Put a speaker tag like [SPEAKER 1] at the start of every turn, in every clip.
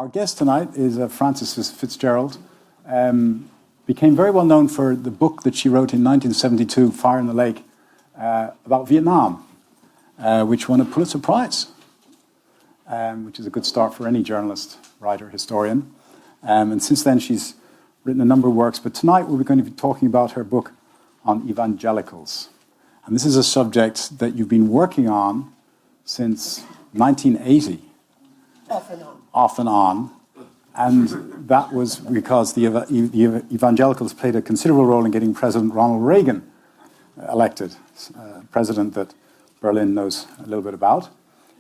[SPEAKER 1] Our guest tonight is Frances FitzGerald. Became very well known for the book that she wrote in 1972, Fire in the Lake, about Vietnam, which won a Pulitzer Prize, which is a good start for any journalist, writer, historian. And since then, she's written a number of works. But tonight, we're going to be talking about her book on evangelicals. And this is a subject that you've been working on since 1980. Off and on. And that was because the evangelicals played a considerable role in getting President Ronald Reagan elected, president that Berlin knows a little bit about.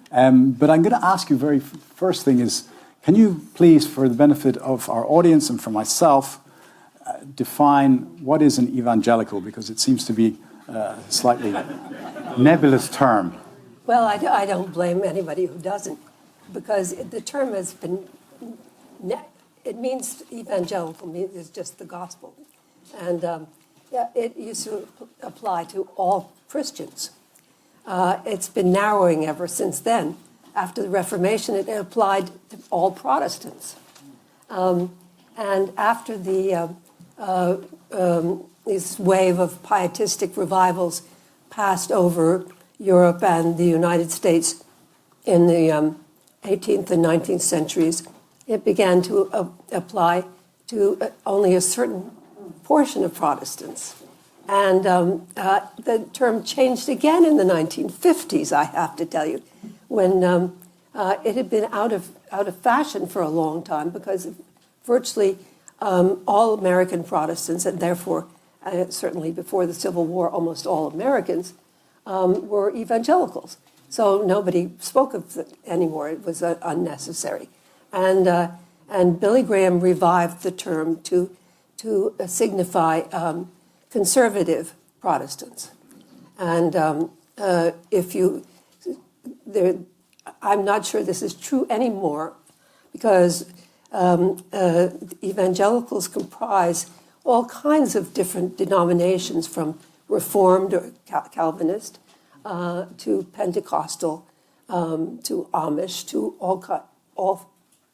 [SPEAKER 1] But I'm going to ask you very first thing is, can you please, for the benefit of our audience and for myself, define what is an evangelical? Because it seems to be a slightly nebulous term.
[SPEAKER 2] Well, I don't blame anybody who doesn't, because the term has been, it means evangelical, it's just the gospel. And it used to apply to all Christians. It's been narrowing ever since then. After the Reformation, it applied to all Protestants. And after this wave of pietistic revivals passed over Europe and the United States in the 18th and 19th centuries, it began to apply to only a certain portion of Protestants. And the term changed again in the 1950s, I have to tell you, when it had been out of fashion for a long time, because virtually all American Protestants, and therefore certainly before the Civil War, almost all Americans, were evangelicals. So nobody spoke of it anymore. It was unnecessary. And Billy Graham revived the term to signify conservative Protestants. And I'm not sure this is true anymore, because evangelicals comprise all kinds of different denominations, from Reformed or Calvinist to Pentecostal to Amish to all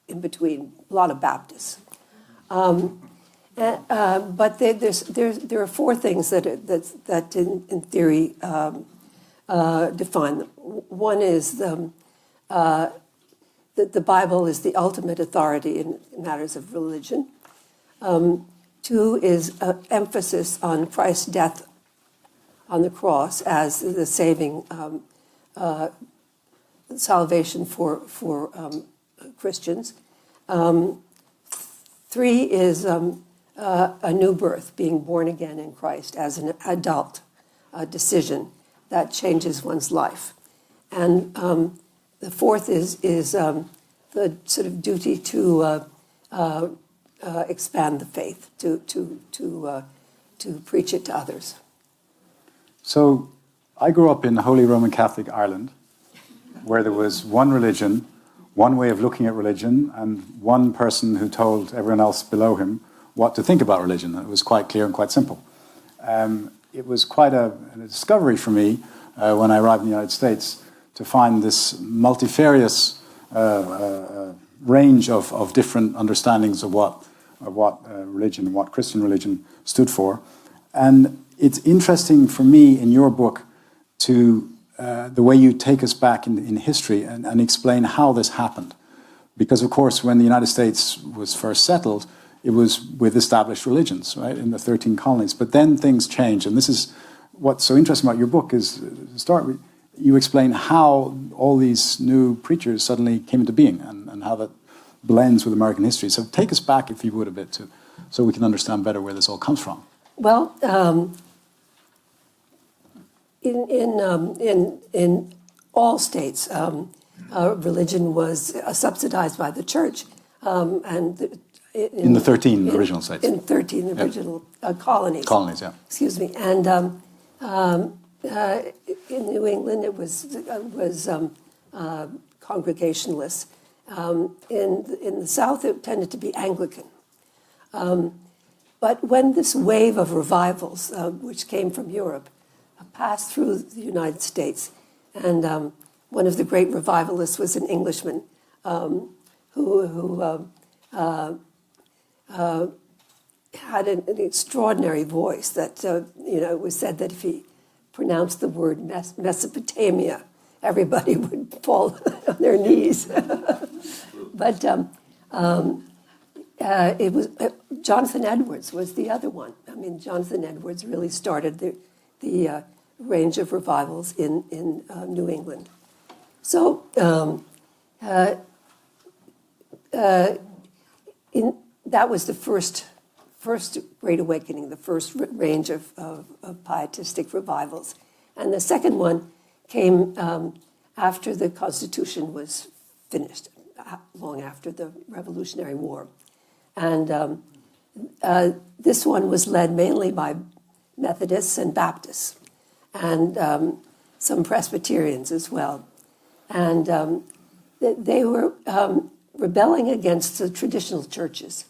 [SPEAKER 2] in between, a lot of Baptists. But there are four things that in theory define them. One is that the Bible is the ultimate authority in matters of religion. Two is emphasis on Christ's death on the cross as the saving salvation for Christians. Three is a new birth, being born again in Christ as an adult decision that changes one's life. And the fourth is the sort of duty to expand the faith, to preach it to others.
[SPEAKER 1] So I grew up in Holy Roman Catholic Ireland, where there was one religion, one way of looking at religion, and one person who told everyone else below him what to think about religion. It was quite clear and quite simple. It was quite a discovery for me when I arrived in the United States to find this multifarious range of different understandings of what religion, what Christian religion stood for. And it's interesting for me in your book to the way you take us back in history and explain how this happened. Because, of course, when the United States was first settled, it was with established religions, right, in the 13 colonies. But then things changed. And this is what's so interesting about your book is, to start with, you explain how all these new preachers suddenly came into being and how that blends with American history. So take us back, if you would, a bit, so we can understand better where this all comes from.
[SPEAKER 2] Well, in all states, religion was subsidized by the church, and
[SPEAKER 1] in the 13 original states.
[SPEAKER 2] In 13 original colonies.
[SPEAKER 1] Colonies, yeah.
[SPEAKER 2] Excuse me, and in New England it was Congregationalists. In the South it tended to be Anglican. But when this wave of revivals, which came from Europe, passed through the United States, and one of the great revivalists was an Englishman who had an extraordinary voice that, it was said that if he pronounced the word Mesopotamia, everybody would fall on their knees. But it was Jonathan Edwards was the other one. I mean, Jonathan Edwards really started the range of revivals in New England. So that was the first Great Awakening, the first range of pietistic revivals. And the second one came after the Constitution was finished, long after the Revolutionary War. And this one was led mainly by Methodists and Baptists, and some Presbyterians as well. And they were rebelling against the traditional churches,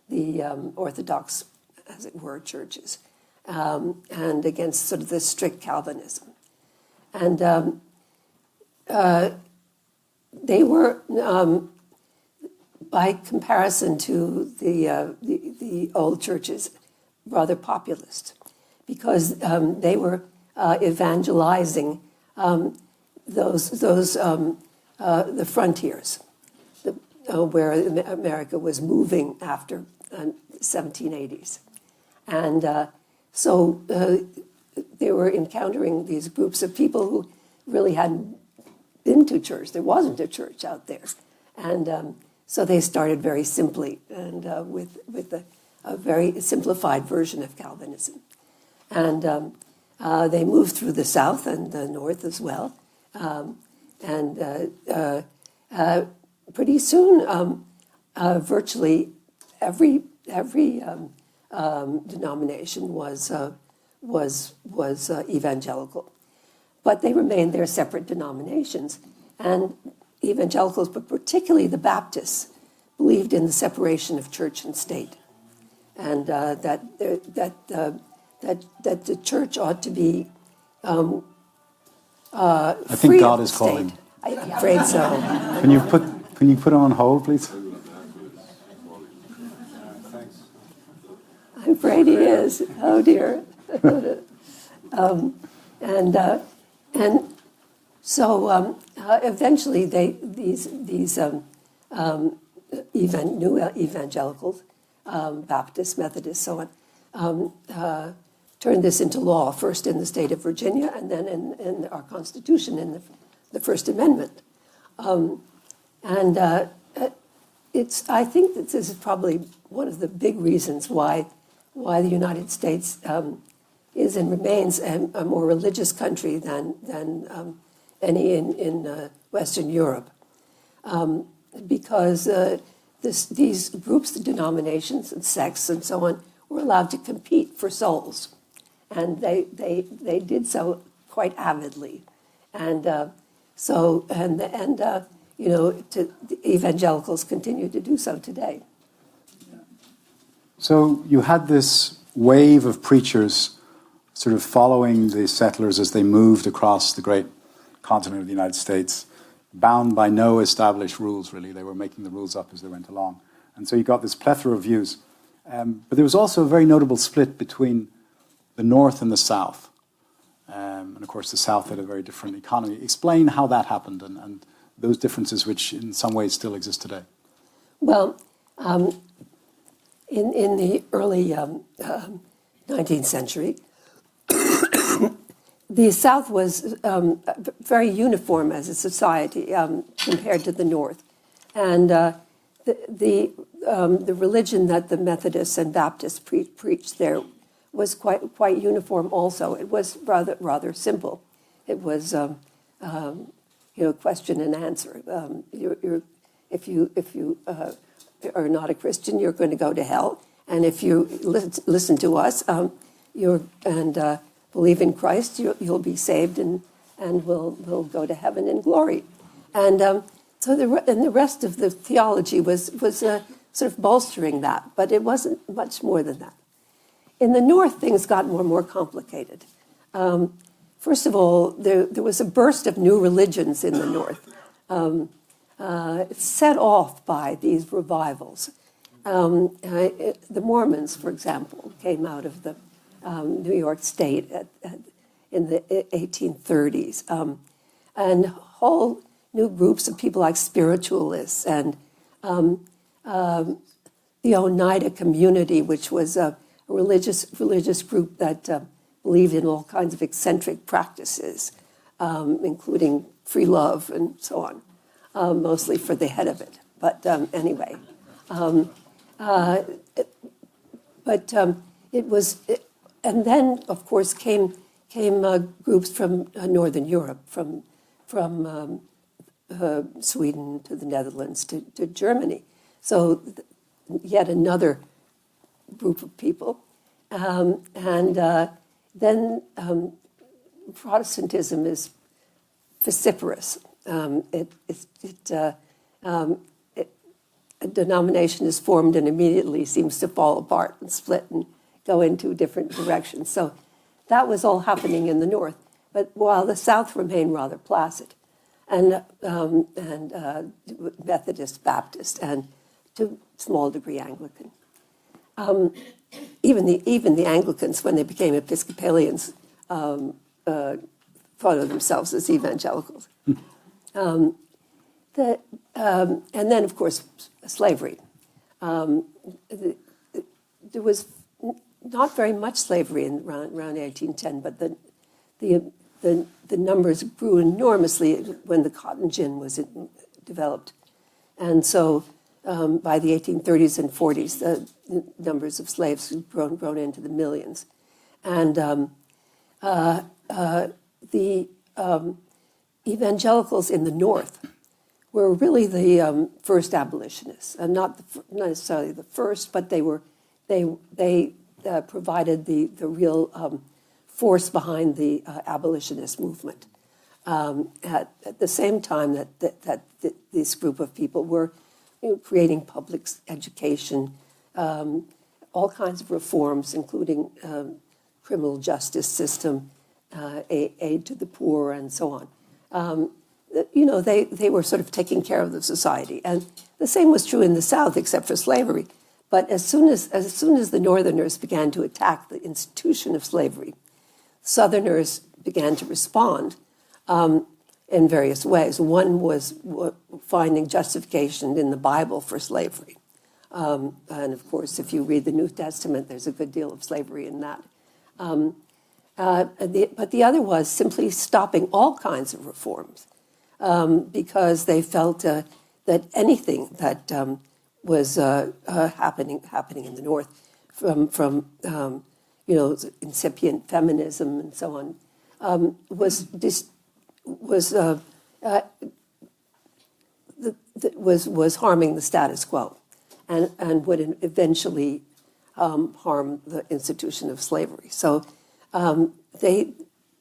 [SPEAKER 2] the Orthodox, as it were, churches, and against sort of the strict Calvinism. And they were, by comparison to the old churches, rather populist, because they were evangelizing the frontiers, where America was moving after the 1780s. And so they were encountering these groups of people who really hadn't been to church. There wasn't a church out there. And so they started very simply and with a very simplified version of Calvinism. And they moved through the South and the North as well. Pretty soon, virtually every denomination was evangelical, but they remained their separate denominations. And evangelicals, but particularly the Baptists, believed in the separation of church and state, and that the church ought to be
[SPEAKER 1] I think God is calling.
[SPEAKER 2] I'm afraid so.
[SPEAKER 1] Can you put it on hold, please?
[SPEAKER 2] I'm afraid he is. Oh dear. So eventually, these new evangelicals, Baptists, Methodists, so on, turned this into law, first in the state of Virginia and then in our Constitution, in the First Amendment. I think that this is probably one of the big reasons why the United States is and remains a more religious country than any in Western Europe, because these groups, the denominations and sects and so on, were allowed to compete for souls, and they did so quite avidly, the evangelicals continue to do so today.
[SPEAKER 1] So you had this wave of preachers sort of following the settlers as they moved across the great continent of the United States, bound by no established rules, really. They were making the rules up as they went along. And so you got this plethora of views. But there was also a very notable split between the North and the South. And of course, the South had a very different economy. Explain how that happened and those differences which in some ways still exist today.
[SPEAKER 2] Well, in the early 19th century, the South was very uniform as a society compared to the North. And the religion that the Methodists and Baptists preached there was quite uniform also. It was rather simple. It was question and answer. If you are not a Christian, you're going to go to hell. And if you listen to us, believe in Christ, you'll be saved and will go to heaven in glory. And so the rest of the theology was sort of bolstering that, but it wasn't much more than that. In the North, things got more complicated. First of all, there was a burst of new religions in the North. set off by these revivals. The Mormons, for example, came out of the New York State in the 1830s, and whole new groups of people like spiritualists and the Oneida community, which was a religious group that believed in all kinds of eccentric practices, including free love and so on, mostly for the head of it. But anyway, it was, and then of course came groups from Northern Europe, from Sweden to the Netherlands to Germany. So yet another group of people. Then Protestantism is vociferous. A denomination is formed and immediately seems to fall apart and split and go in two different directions. So that was all happening in the north. But while the south remained rather placid, and Methodist, Baptist, and to a small degree Anglican. Even the Anglicans, when they became Episcopalians, thought of themselves as evangelicals. And then, of course, slavery. There was not very much slavery around 1810, but the numbers grew enormously when the cotton gin was developed. And so by the 1830s and 40s, the numbers of slaves had grown into the millions. And the evangelicals in the North were really the first abolitionists, and not necessarily the first, but they provided the real force behind the abolitionist movement. At the same time that this group of people were creating public education, all kinds of reforms, including criminal justice system, aid to the poor, and so on. They were sort of taking care of the society. And the same was true in the South, except for slavery. But as soon as the Northerners began to attack the institution of slavery, Southerners began to respond in various ways. One was finding justification in the Bible for slavery. And of course, if you read the New Testament, there's a good deal of slavery in that. But the other was simply stopping all kinds of reforms because they felt that anything that was happening in the North, from incipient feminism and so on, was harming the status quo, and would eventually harm the institution of slavery. So they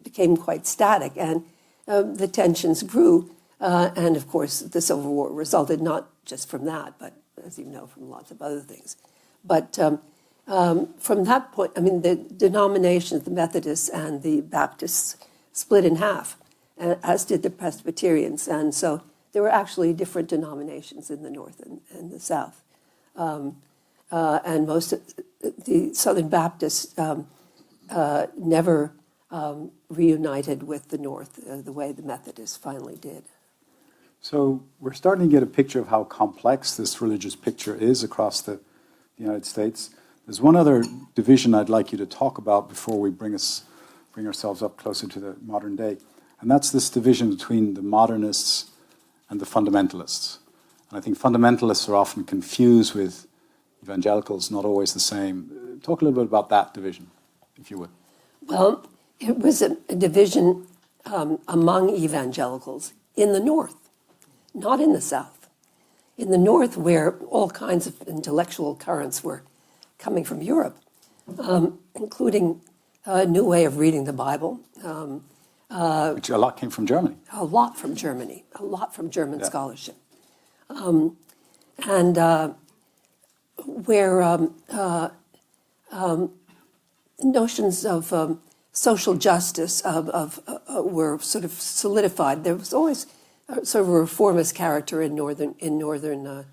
[SPEAKER 2] became quite static, and the tensions grew. And of course, the Civil War resulted not just from that, but as you know, from lots of other things. But from that point, the denominations, the Methodists and the Baptists, split in half, as did the Presbyterians. And so there were actually different denominations in the North and the South. And most of the Southern Baptists never reunited with the North the way the Methodists finally did.
[SPEAKER 1] So we're starting to get a picture of how complex this religious picture is across the United States. There's one other division I'd like you to talk about before we bring ourselves up closer to the modern day, and that's this division between the modernists and the fundamentalists. And I think fundamentalists are often confused with evangelicals, not always the same. Talk a little bit about that division, if you would.
[SPEAKER 2] Well, it was a division among evangelicals in the North, not in the South. In the North, where all kinds of intellectual currents were coming from Europe, including a new way of reading the Bible.
[SPEAKER 1] Which a lot came from Germany.
[SPEAKER 2] A lot from Germany, a lot from German scholarship. Where notions of social justice were sort of solidified. There was always sort of a reformist character in northern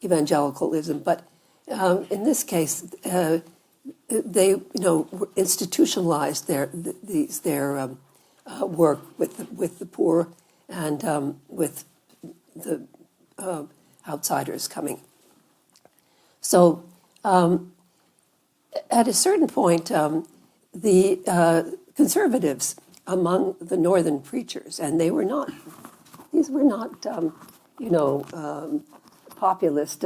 [SPEAKER 2] evangelicalism. But in this case, they institutionalized their work with the poor and with the outsiders coming. So at a certain point, the conservatives among the northern preachers, and these were not populist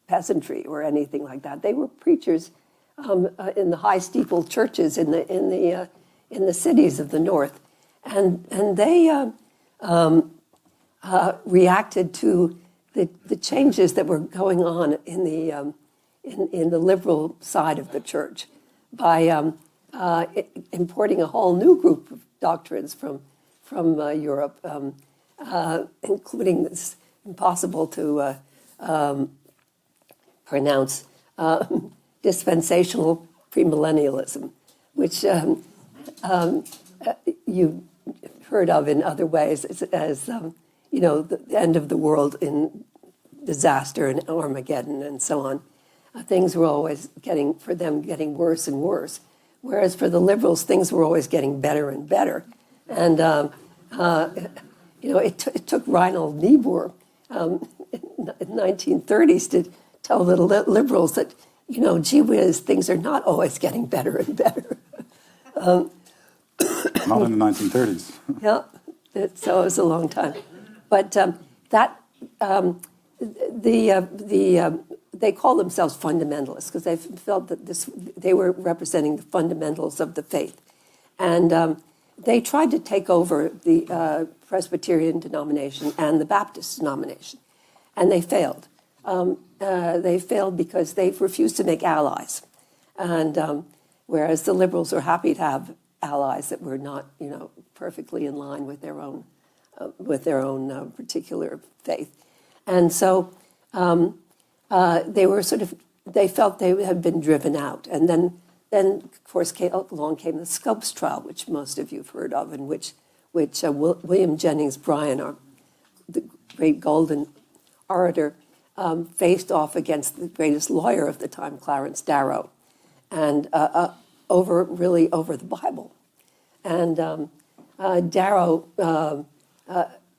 [SPEAKER 2] peasantry or anything like that. They were preachers in the high steeple churches in the cities of the north, and they reacted to the changes that were going on in the liberal side of the church by importing a whole new group of doctrines from Europe, including this impossible to pronounce dispensational premillennialism, which you heard of in other ways as the end of the world in disaster and Armageddon and so on. Things were always getting worse and worse, whereas for the liberals, things were always getting better and better. And it took Reinhold Niebuhr in the 1930s to tell the liberals that, gee whiz, things are not always getting better and better.
[SPEAKER 1] Not in the 1930s.
[SPEAKER 2] Yeah, so it was a long time. But they call themselves fundamentalists because they felt that they were representing the fundamentals of the faith. And they tried to take over the Presbyterian denomination and the Baptist denomination, and they failed. They failed because they refused to make allies, and whereas the liberals are happy to have allies that were not, perfectly in line with their own particular faith, and so they felt they had been driven out, and then of course along came the Scopes trial, which most of you've heard of, and which William Jennings Bryan, the great golden orator, faced off against the greatest lawyer of the time, Clarence Darrow, and over the Bible. And Darrow,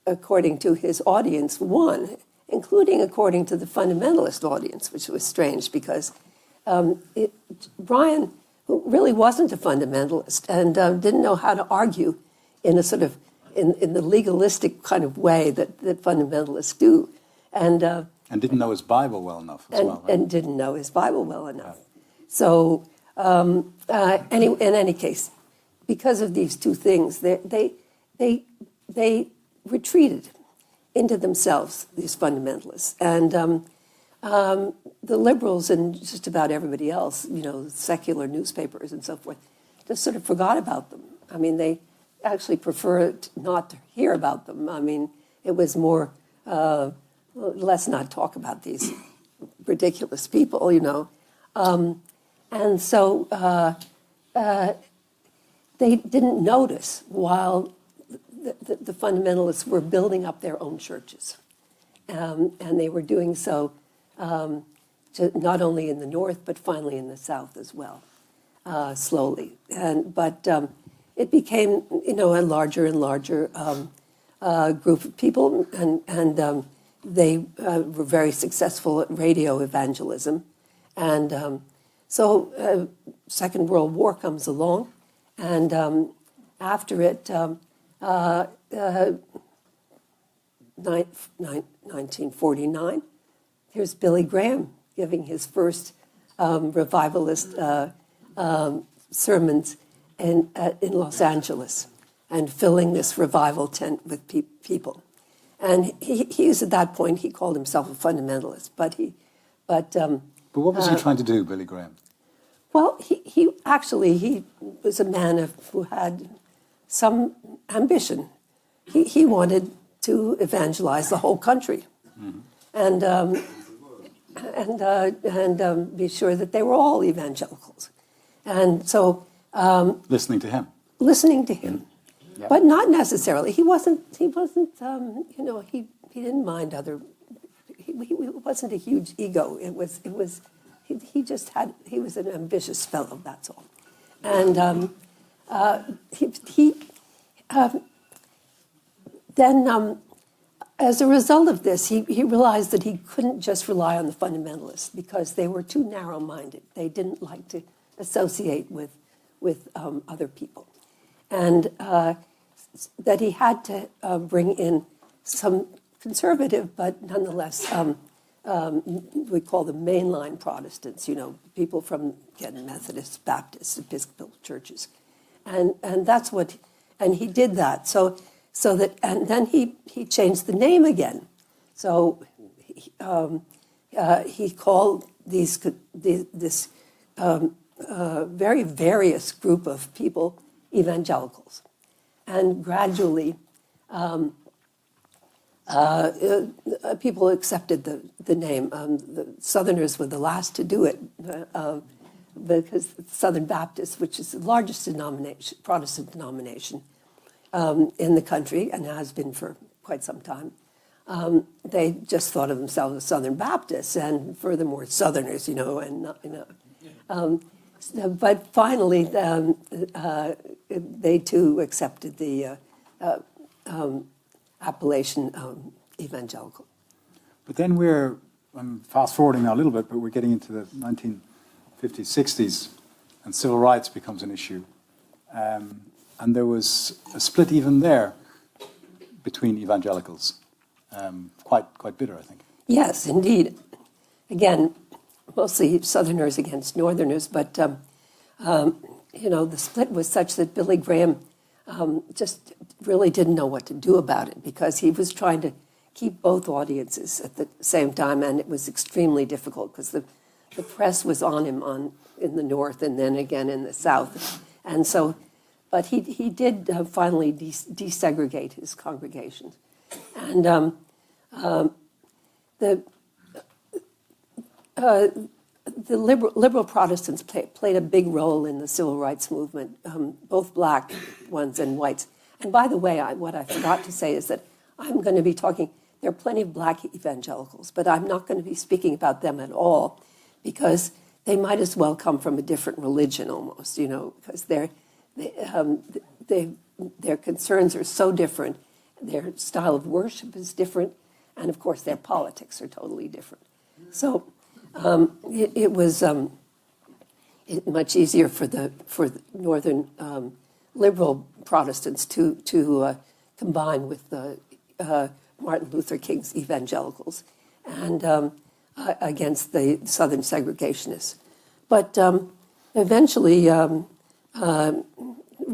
[SPEAKER 2] according to his audience, won, including according to the fundamentalist audience, which was strange because Bryan, who really wasn't a fundamentalist and didn't know how to argue in a sort of in the legalistic kind of way that fundamentalists do, and
[SPEAKER 1] didn't know his Bible well enough as well. Right?
[SPEAKER 2] And didn't know his Bible well enough. So in any case, because of these two things, they retreated into themselves, these fundamentalists, and the liberals and just about everybody else, secular newspapers and so forth, just sort of forgot about them. I mean, they actually preferred not to hear about them. I mean, it was more, let's not talk about these ridiculous people, and so they didn't notice while the fundamentalists were building up their own churches. And they were doing so not only in the north, but finally in the south as well, slowly. But it became, a larger and larger group of people, and they were very successful at radio evangelism. And so Second World War comes along, and after it, 1949, here's Billy Graham giving his first revivalist sermons in Los Angeles and filling this revival tent with people. And he's at that point, he called himself a fundamentalist, but
[SPEAKER 1] what was he trying to do, Billy Graham?
[SPEAKER 2] Well, he was a man who had some ambition. He wanted to evangelize the whole country, and be sure that they were all evangelicals, and so
[SPEAKER 1] listening to him.
[SPEAKER 2] But not necessarily. He wasn't. He didn't mind other. He wasn't a huge ego. It was. He just had. He was an ambitious fellow. That's all. And then, as a result of this, he realized that he couldn't just rely on the fundamentalists because they were too narrow-minded. They didn't like to associate with other people, and that he had to bring in some conservative, but nonetheless, we call them mainline Protestants. People from Methodist, Baptist, Episcopal churches, and that's what, and he did that. So that, and then he changed the name again. So he called this very various group of people evangelicals, and gradually people accepted the name. The Southerners were the last to do it because Southern Baptist, which is the largest denomination, Protestant denomination in the country and has been for quite some time, they just thought of themselves as Southern Baptists, and furthermore Southerners, but finally, they too accepted the appellation evangelical.
[SPEAKER 1] But then I'm fast forwarding now a little bit, but we're getting into the 1950s, 60s, and civil rights becomes an issue. And there was a split even there between evangelicals, quite bitter, I think.
[SPEAKER 2] Yes, indeed. Again, mostly Southerners against Northerners, but the split was such that Billy Graham just really didn't know what to do about it because he was trying to keep both audiences at the same time, and it was extremely difficult because the press was on him in the North and then again in the South, and so. But he did finally desegregate his congregations, and the liberal Protestants played a big role in the civil rights movement, both black ones and whites. And by the way, what I forgot to say is that I'm going to be talking. There are plenty of black evangelicals, but I'm not going to be speaking about them at all because they might as well come from a different religion almost, because their concerns are so different, their style of worship is different, and of course their politics are totally different. So it was much easier for the northern liberal Protestants to combine with the Martin Luther King's evangelicals and against the Southern segregationists. But eventually, around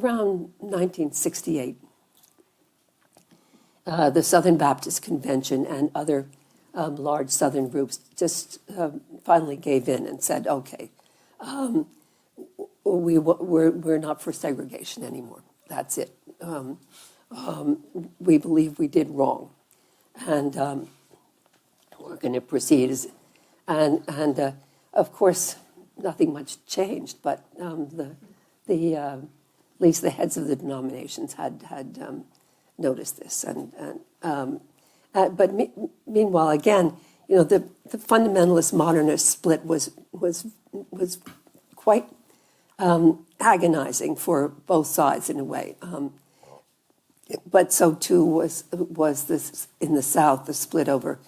[SPEAKER 2] 1968, the Southern Baptist Convention and other large Southern groups just finally gave in and said, okay, we're not for segregation anymore. That's it. We believe we did wrong. And we're going to proceed. And of course, nothing much changed, but at least the heads of the denominations had noticed this. But meanwhile, again, the fundamentalist modernist split was quite agonizing for both sides in a way. But so too was this in the South, the split over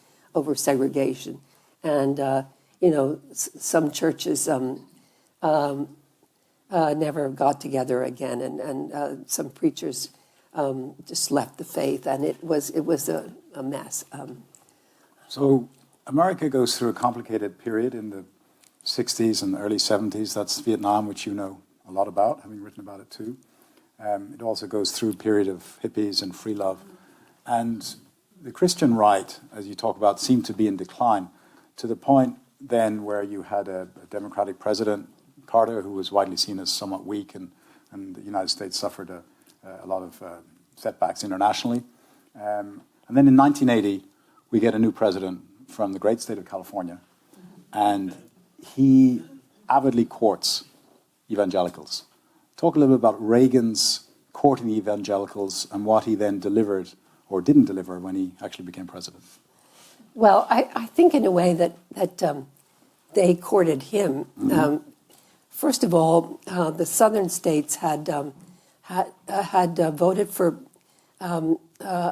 [SPEAKER 2] segregation, and some churches never got together again, and some preachers just left the faith, and it was a mess.
[SPEAKER 1] So America goes through a complicated period in the 60s and early 70s. That's Vietnam, which you know a lot about, having written about it too. It also goes through a period of hippies and free love. And the Christian right, as you talk about, seemed to be in decline to the point then where you had a Democratic president, Carter, who was widely seen as somewhat weak, and the United States suffered a lot of setbacks internationally. And then in 1980, we get a new president from the great state of California, and he avidly courts evangelicals. Talk a little bit about Reagan's courting the evangelicals and what he then delivered or didn't deliver when he actually became president?
[SPEAKER 2] Well, I think in a way that they courted him. First of all, the southern states had voted for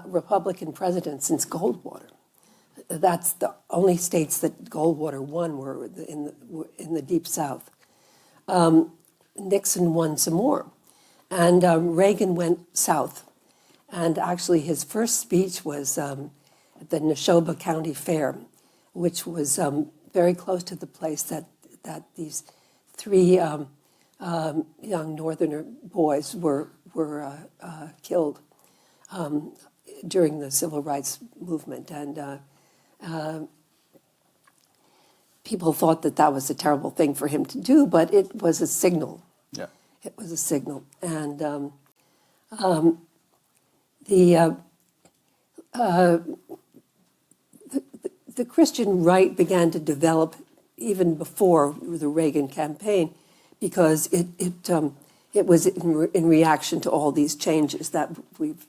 [SPEAKER 2] Republican presidents since Goldwater. That's the only states that Goldwater won were in the Deep South. Nixon won some more, and Reagan went south. And actually, his first speech was at the Neshoba County Fair, which was very close to the place that these three young Northerner boys were killed during the civil rights movement. And people thought that was a terrible thing for him to do, but it was a signal.
[SPEAKER 1] Yeah.
[SPEAKER 2] It was a signal. And the Christian right began to develop even before the Reagan campaign, because it was in reaction to all these changes that we've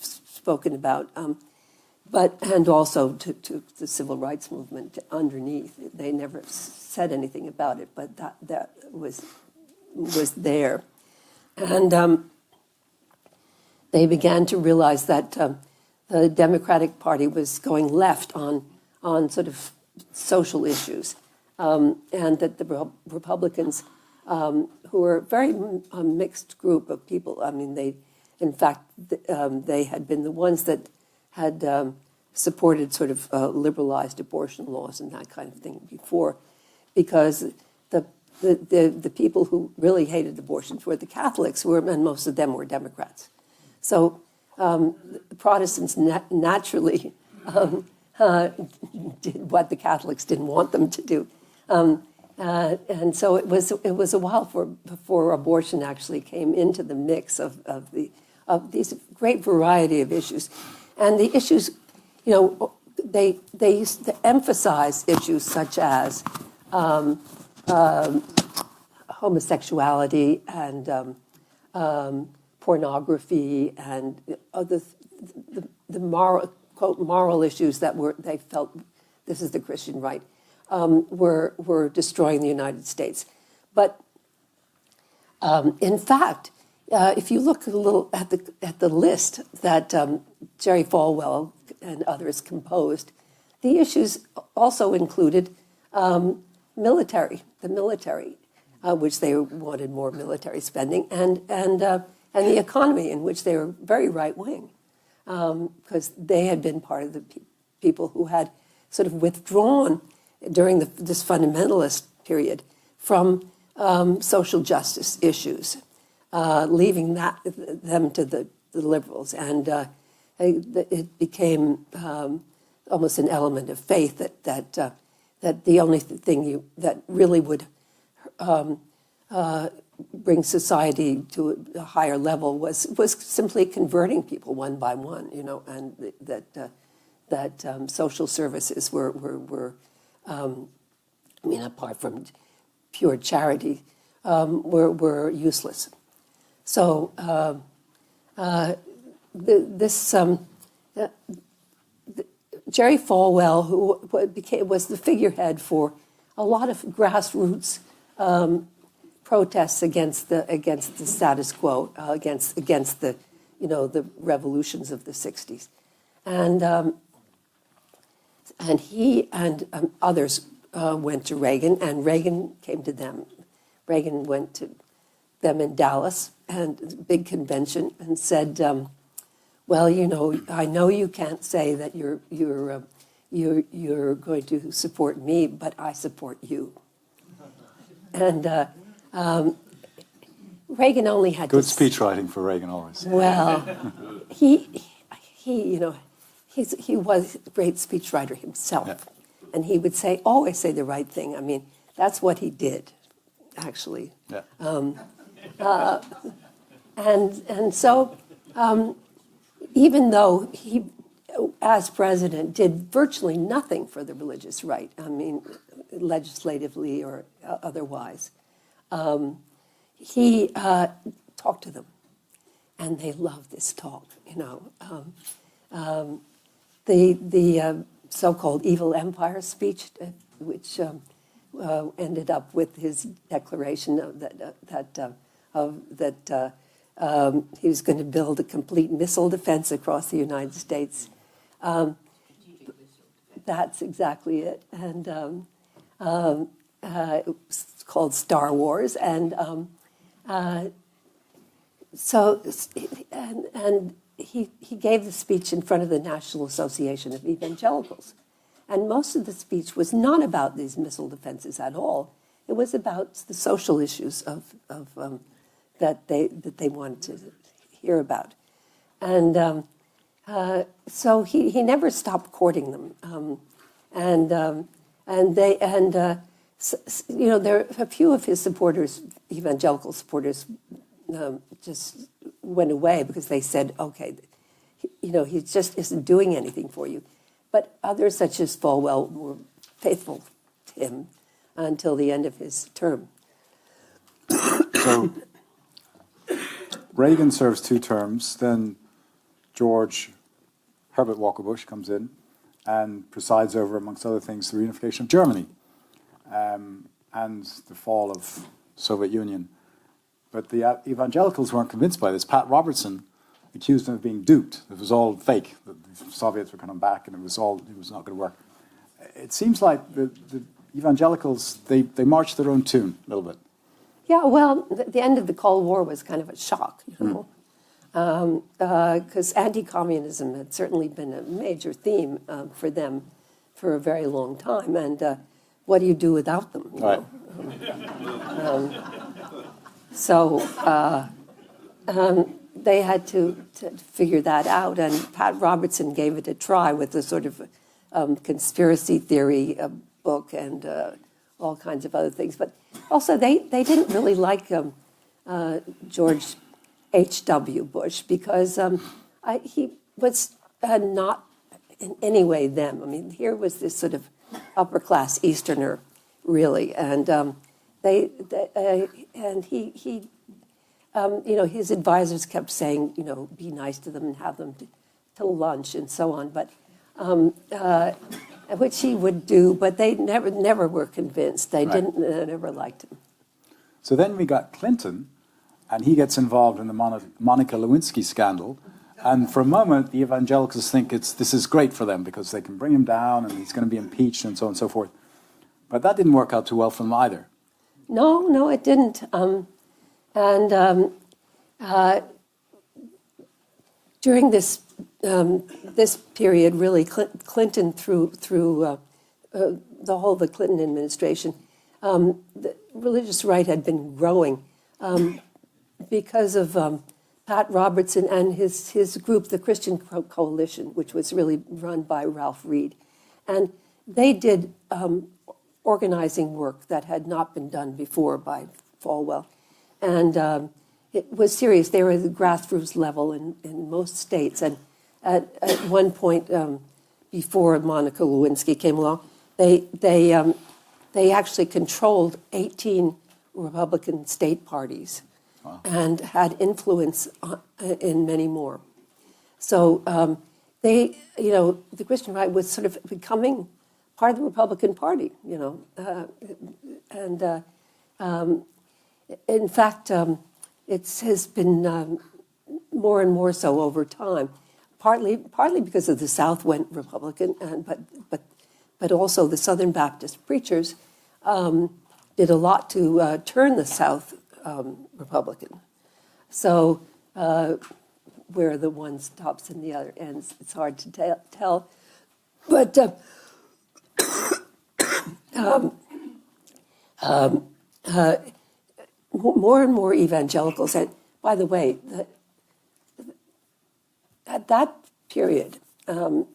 [SPEAKER 2] spoken about, and also to the civil rights movement underneath. They never said anything about it, but that was there, and they began to realize that the Democratic Party was going left on sort of social issues, and that the Republicans, who were a very mixed group of people. I mean, they had been the ones that had supported sort of liberalized abortion laws and that kind of thing before, because the people who really hated abortions were the Catholics, and most of them were Democrats. So the Protestants naturally did what the Catholics didn't want them to do. And so it was a while before abortion actually came into the mix of these great variety of issues. And the issues, they used to emphasize issues such as homosexuality and pornography and the moral, quote, moral issues that they felt, this is the Christian right, were destroying the United States. But in fact, if you look a little at the list that Jerry Falwell and others composed, the issues also included the military, which they wanted more military spending, and the economy, in which they were very right wing, because they had been part of the people who had sort of withdrawn during this fundamentalist period from social justice issues, leaving them to the liberals. And it became almost an element of faith that the only thing that really would bring society to a higher level was simply converting people one by one, and that social services were apart from pure charity, were useless. So Jerry Falwell, who was the figurehead for a lot of grassroots protests against the status quo, against the the revolutions of the '60s, and he and others went to Reagan, and Reagan came to them. Reagan went to them in Dallas, and a big convention, and said, "Well, I know you can't say that you're going to support me, but I support you." And Reagan only had
[SPEAKER 1] good speech writing for Reagan always.
[SPEAKER 2] Well, he was a great speechwriter himself, yeah. And he would always say the right thing. I mean, that's what he did, actually.
[SPEAKER 1] Yeah.
[SPEAKER 2] And so, even though he, as president, did virtually nothing for the religious right, I mean, legislatively or otherwise, he talked to them. and they loved this talk. The so-called evil empire speech, which ended up with his declaration that he was going to build a complete missile defense across the United States. That's exactly it, and it's called Star Wars, and he gave the speech in front of the National Association of Evangelicals. And most of the speech was not about these missile defenses at all. It was about the social issues that they wanted to hear about. And so he never stopped courting them. There a few of his supporters, evangelical supporters, just went away because they said, okay, he just isn't doing anything for you. But others, such as Falwell, were faithful to him until the end of his term.
[SPEAKER 1] So Reagan serves 2 terms, then George Herbert Walker Bush comes in and presides over, amongst other things, the reunification of Germany and the fall of Soviet Union. But the evangelicals weren't convinced by this. Pat Robertson accused him of being duped. It was all fake. The Soviets were coming back, and it was not going to work. It seems like the evangelicals, they marched their own tune a little bit.
[SPEAKER 2] Yeah, well, the end of the Cold War was kind of a shock, because anti-communism had certainly been a major theme for them for a very long time. And what do you do without them? They had to figure that out, and Pat Robertson gave it a try with a sort of conspiracy theory book and all kinds of other things. But also, they didn't really like George H.W. Bush because he was not in any way them. I mean, here was this sort of upper-class Easterner, really, and his advisors kept saying, be nice to them and have them to lunch and so on, but which he would do, but they never were convinced. They never liked him.
[SPEAKER 1] So then we got Clinton, and he gets involved in the Monica Lewinsky scandal, and for a moment the evangelicals think this is great for them because they can bring him down and he's going to be impeached and so on and so forth. But that didn't work out too well for them either.
[SPEAKER 2] No, it didn't. During this period, really, Clinton through the Clinton administration, the religious right had been growing because of Pat Robertson and his group, the Christian Coalition, which was really run by Ralph Reed, and they did organizing work that had not been done before by Falwell, and it was serious. They were at the grassroots level in most states, and at one point before Monica Lewinsky came along, they actually controlled 18 Republican state parties. Wow. And had influence in many more. So the Christian right was sort of becoming part of the Republican Party, in fact, it has been more and more so over time. Partly because of the South went Republican, but also the Southern Baptist preachers did a lot to turn the South Republican. So where the one stops and the other ends, it's hard to tell. But more and more evangelicals, and by the way, at that period and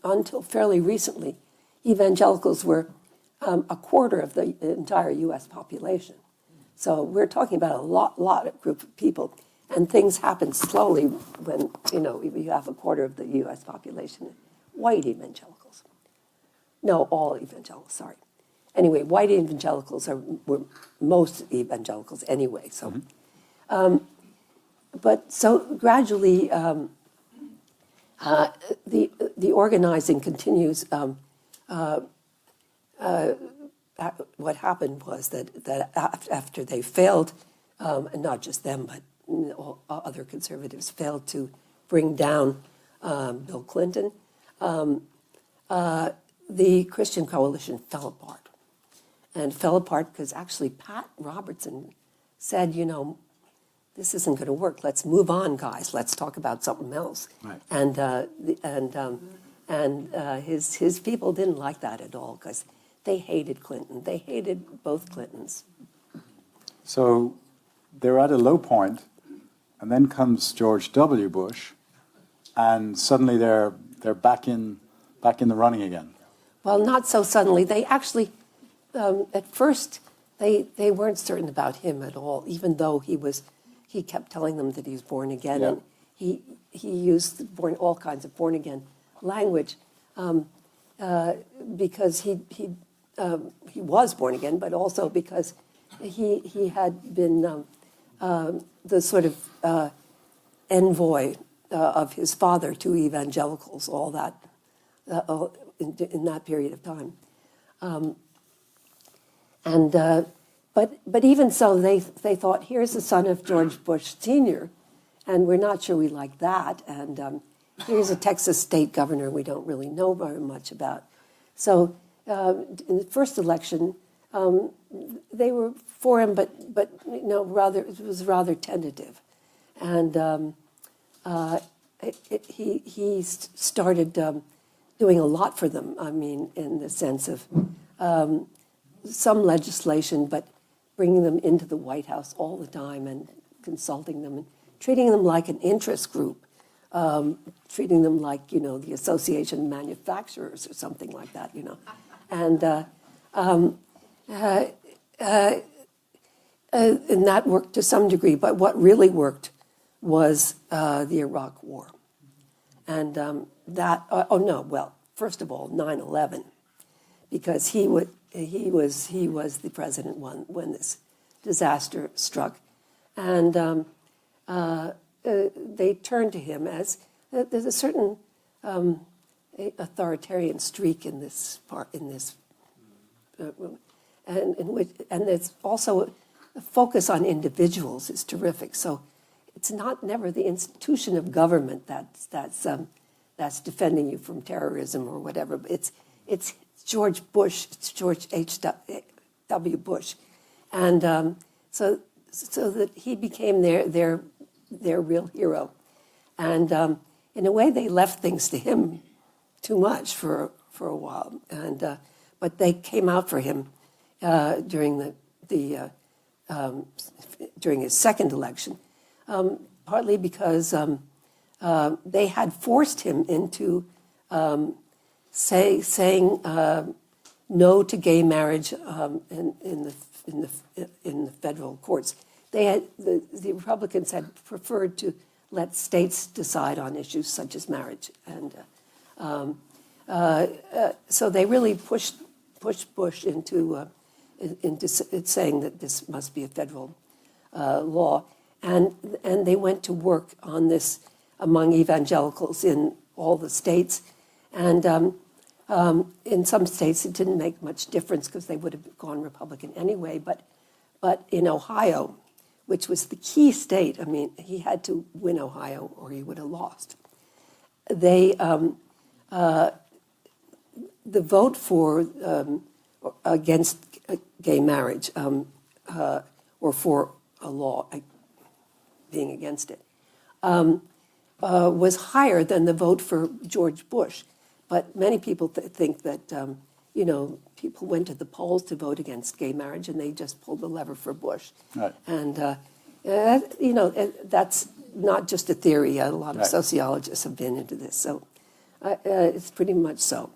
[SPEAKER 2] until fairly recently, evangelicals were a quarter of the entire U.S. population. So we're talking about a lot of group of people, and things happen slowly when you have a quarter of the U.S. population, white evangelicals. No, all evangelicals. Sorry. Anyway, white evangelicals were most evangelicals anyway. So, but so gradually, the organizing continues. What happened was that after they failed, and not just them, but all other conservatives failed to bring down Bill Clinton, the Christian coalition fell apart. And fell apart because actually Pat Robertson said, this isn't going to work. Let's move on, guys. Let's talk about something else.
[SPEAKER 1] Right.
[SPEAKER 2] And his people didn't like that at all because they hated Clinton. They hated both Clintons.
[SPEAKER 1] So they're at a low point, and then comes George W. Bush, and suddenly they're back in the running again.
[SPEAKER 2] Well, not so suddenly. They actually, at first, they weren't certain about him at all, even though he kept telling them that he was born again, and he used all kinds of born again language because he was born again, but also because he had been the sort of envoy of his father to evangelicals, all that in that period of time, but even so, they thought, here's the son of George Bush Sr., and we're not sure we like that, and here's a Texas state governor we don't really know very much about. So in the first election, they were for him, but it was rather tentative, and he started doing a lot for them. I mean, in the sense of some legislation, but bringing them into the White House all the time and consulting them and treating them like an interest group, treating them like, the Association of Manufacturers or something like that, And and that worked to some degree, but what really worked was the Iraq War. And first of all, 9/11, because he was the president when this disaster struck, and they turned to him as there's a certain authoritarian streak in this part and there's also a focus on individuals is terrific. So it's never the institution of government that's defending you from terrorism or whatever. But it's George Bush. It's George H.W. Bush, and so that he became their real hero, and in a way they left things to him too much for a while, and but they came out for him during during his second election, partly because they had forced him into saying no to gay marriage in the federal courts. The Republicans had preferred to let states decide on issues such as marriage, and so they really pushed Bush into saying that this must be a federal law, and they went to work on this among evangelicals in all the states, and in some states it didn't make much difference because they would have gone Republican anyway. But in Ohio, which was the key state, I mean, he had to win Ohio or he would have lost. The vote for against gay marriage or for a law being against it was higher than the vote for George Bush. But many people think that people went to the polls to vote against gay marriage and they just pulled the lever for Bush. Right. And that's not just a theory. A lot of sociologists have been into this, so it's pretty much so.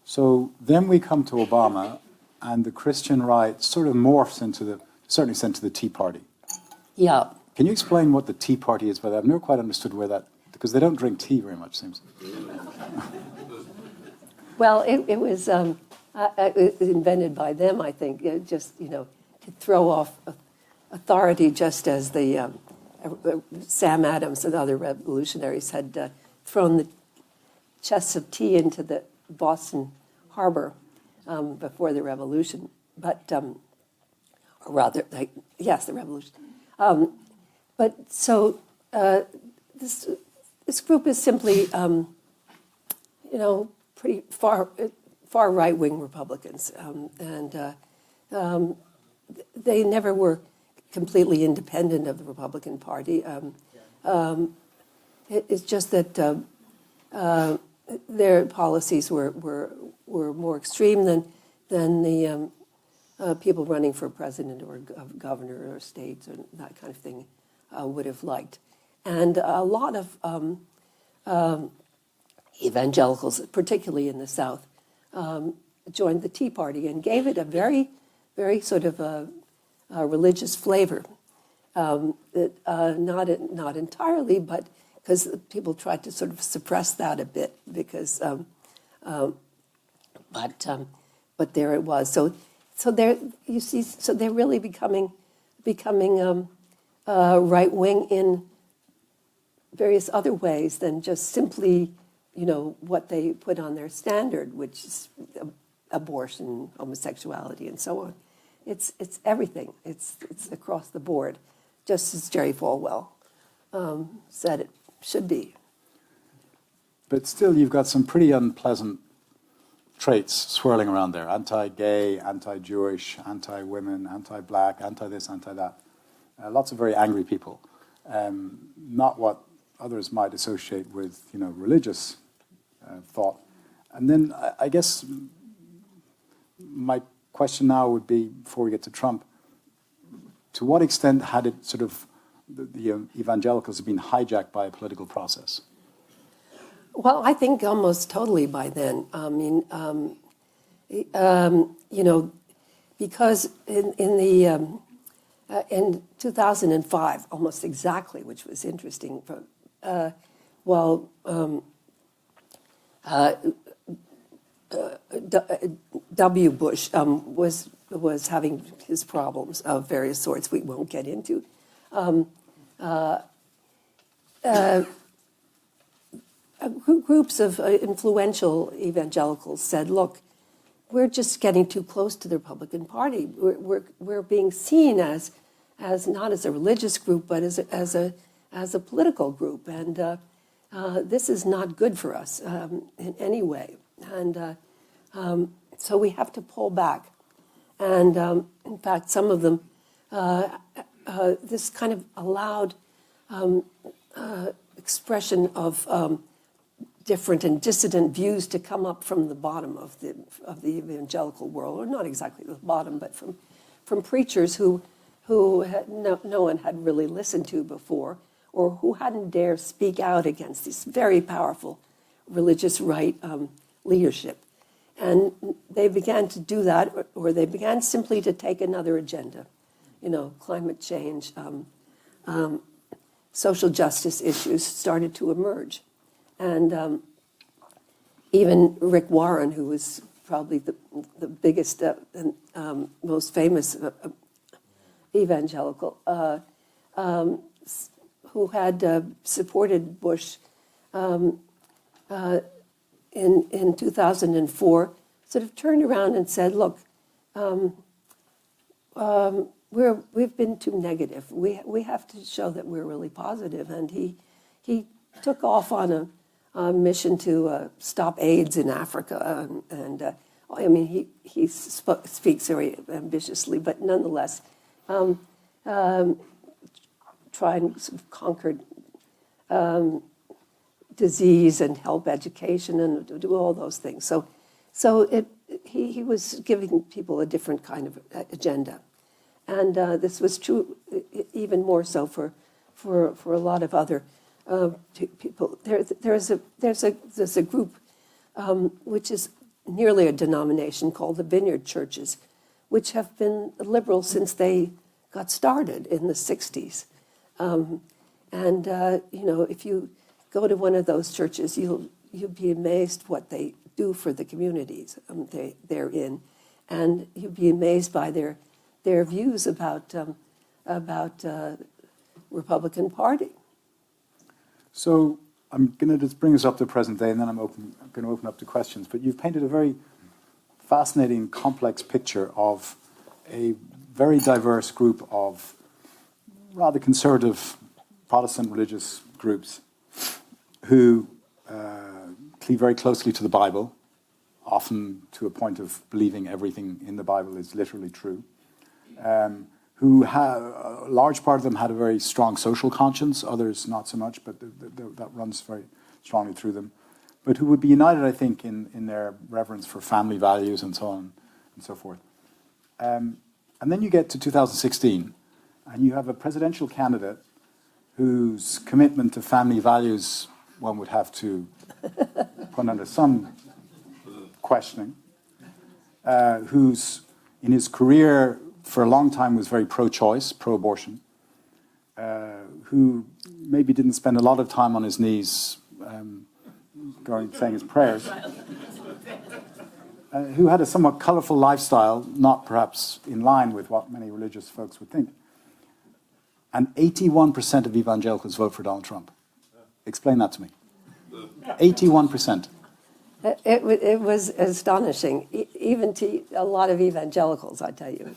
[SPEAKER 1] So then we come to Obama, and the Christian right sort of morphs into to a certain extent to the Tea Party.
[SPEAKER 2] Yeah.
[SPEAKER 1] Can you explain what the Tea Party is? But I've never quite understood where that, because they don't drink tea very much, seems.
[SPEAKER 2] Well, it was invented by them, I think, just to throw off authority, just as the Sam Adams and other revolutionaries had thrown the chests of tea into the Boston harbor before the revolution, but or rather, yes, the revolution. But so this group is simply, pretty far right-wing Republicans, and they never were completely independent of the Republican Party. It's just that their policies were more extreme than the people running for president or governor or states or that kind of thing would have liked. And a lot of evangelicals, particularly in the South, joined the Tea Party and gave it a very, very sort of religious flavor. Not entirely, but because people tried to sort of suppress that a bit, because, but there it was. So there you see. So they're really becoming right wing in various other ways than just simply, what they put on their standard, which is abortion, homosexuality, and so on. It's everything. It's across the board, just as Jerry Falwell said it should be.
[SPEAKER 1] But still, you've got some pretty unpleasant traits swirling around there: anti-gay, anti-Jewish, anti-women, anti-black, anti-this, anti-that. Lots of very angry people. Not what others might associate with, religious thought. And then I guess my question now would be, before we get to Trump, to what extent had it sort of, the evangelicals have been hijacked by a political process?
[SPEAKER 2] Well, I think almost totally by then. I mean, because in 2005, almost exactly, which was interesting. W. Bush was having his problems of various sorts we won't get into. Groups of influential evangelicals said, "Look, we're just getting too close to the Republican Party. We're being seen as not as a religious group, but as a political group, and this is not good for us in any way. And so we have to pull back." And in fact, some of them, this kind of allowed expression of different and dissident views to come up from the bottom of the evangelical world, or not exactly the bottom, but from preachers who no one had really listened to before, or who hadn't dared speak out against this very powerful religious right leadership. And they began to do that, or they began simply to take another agenda, climate change, social justice issues started to emerge. And even Rick Warren, who was probably the biggest and most famous evangelical, who had supported Bush in 2004, sort of turned around and said, "Look, we've been too negative. We have to show that we're really positive." And he took off on a mission to stop AIDS in Africa, and I mean he speaks very ambitiously, but nonetheless, try and sort of conquer disease and help education and do all those things. So he was giving people a different kind of agenda. And this was true even more so for a lot of other people. There's a group which is nearly a denomination called the Vineyard Churches, which have been liberal since they got started in the 60s. If you go to one of those churches, you'll be amazed what they do for the communities they're in, and you'll be amazed by their views about Republican Party.
[SPEAKER 1] So I'm going to just bring us up to present day, and then I'm going to open up to questions. But you've painted a very fascinating, complex picture of a very diverse group of rather conservative Protestant religious groups who cleave very closely to the Bible, often to a point of believing everything in the Bible is literally true, who have, a large part of them had a very strong social conscience, others not so much, but that runs very strongly through them, but who would be united, I think, in their reverence for family values and so on and so forth. And then you get to 2016, and you have a presidential candidate whose commitment to family values one would have to put under some questioning, who's in his career for a long time was very pro-choice, pro-abortion, who maybe didn't spend a lot of time on his knees saying his prayers, who had a somewhat colourful lifestyle, not perhaps in line with what many religious folks would think. And 81% of evangelicals vote for Donald Trump. Explain that to me. 81%.
[SPEAKER 2] It was astonishing, even to a lot of evangelicals, I tell you.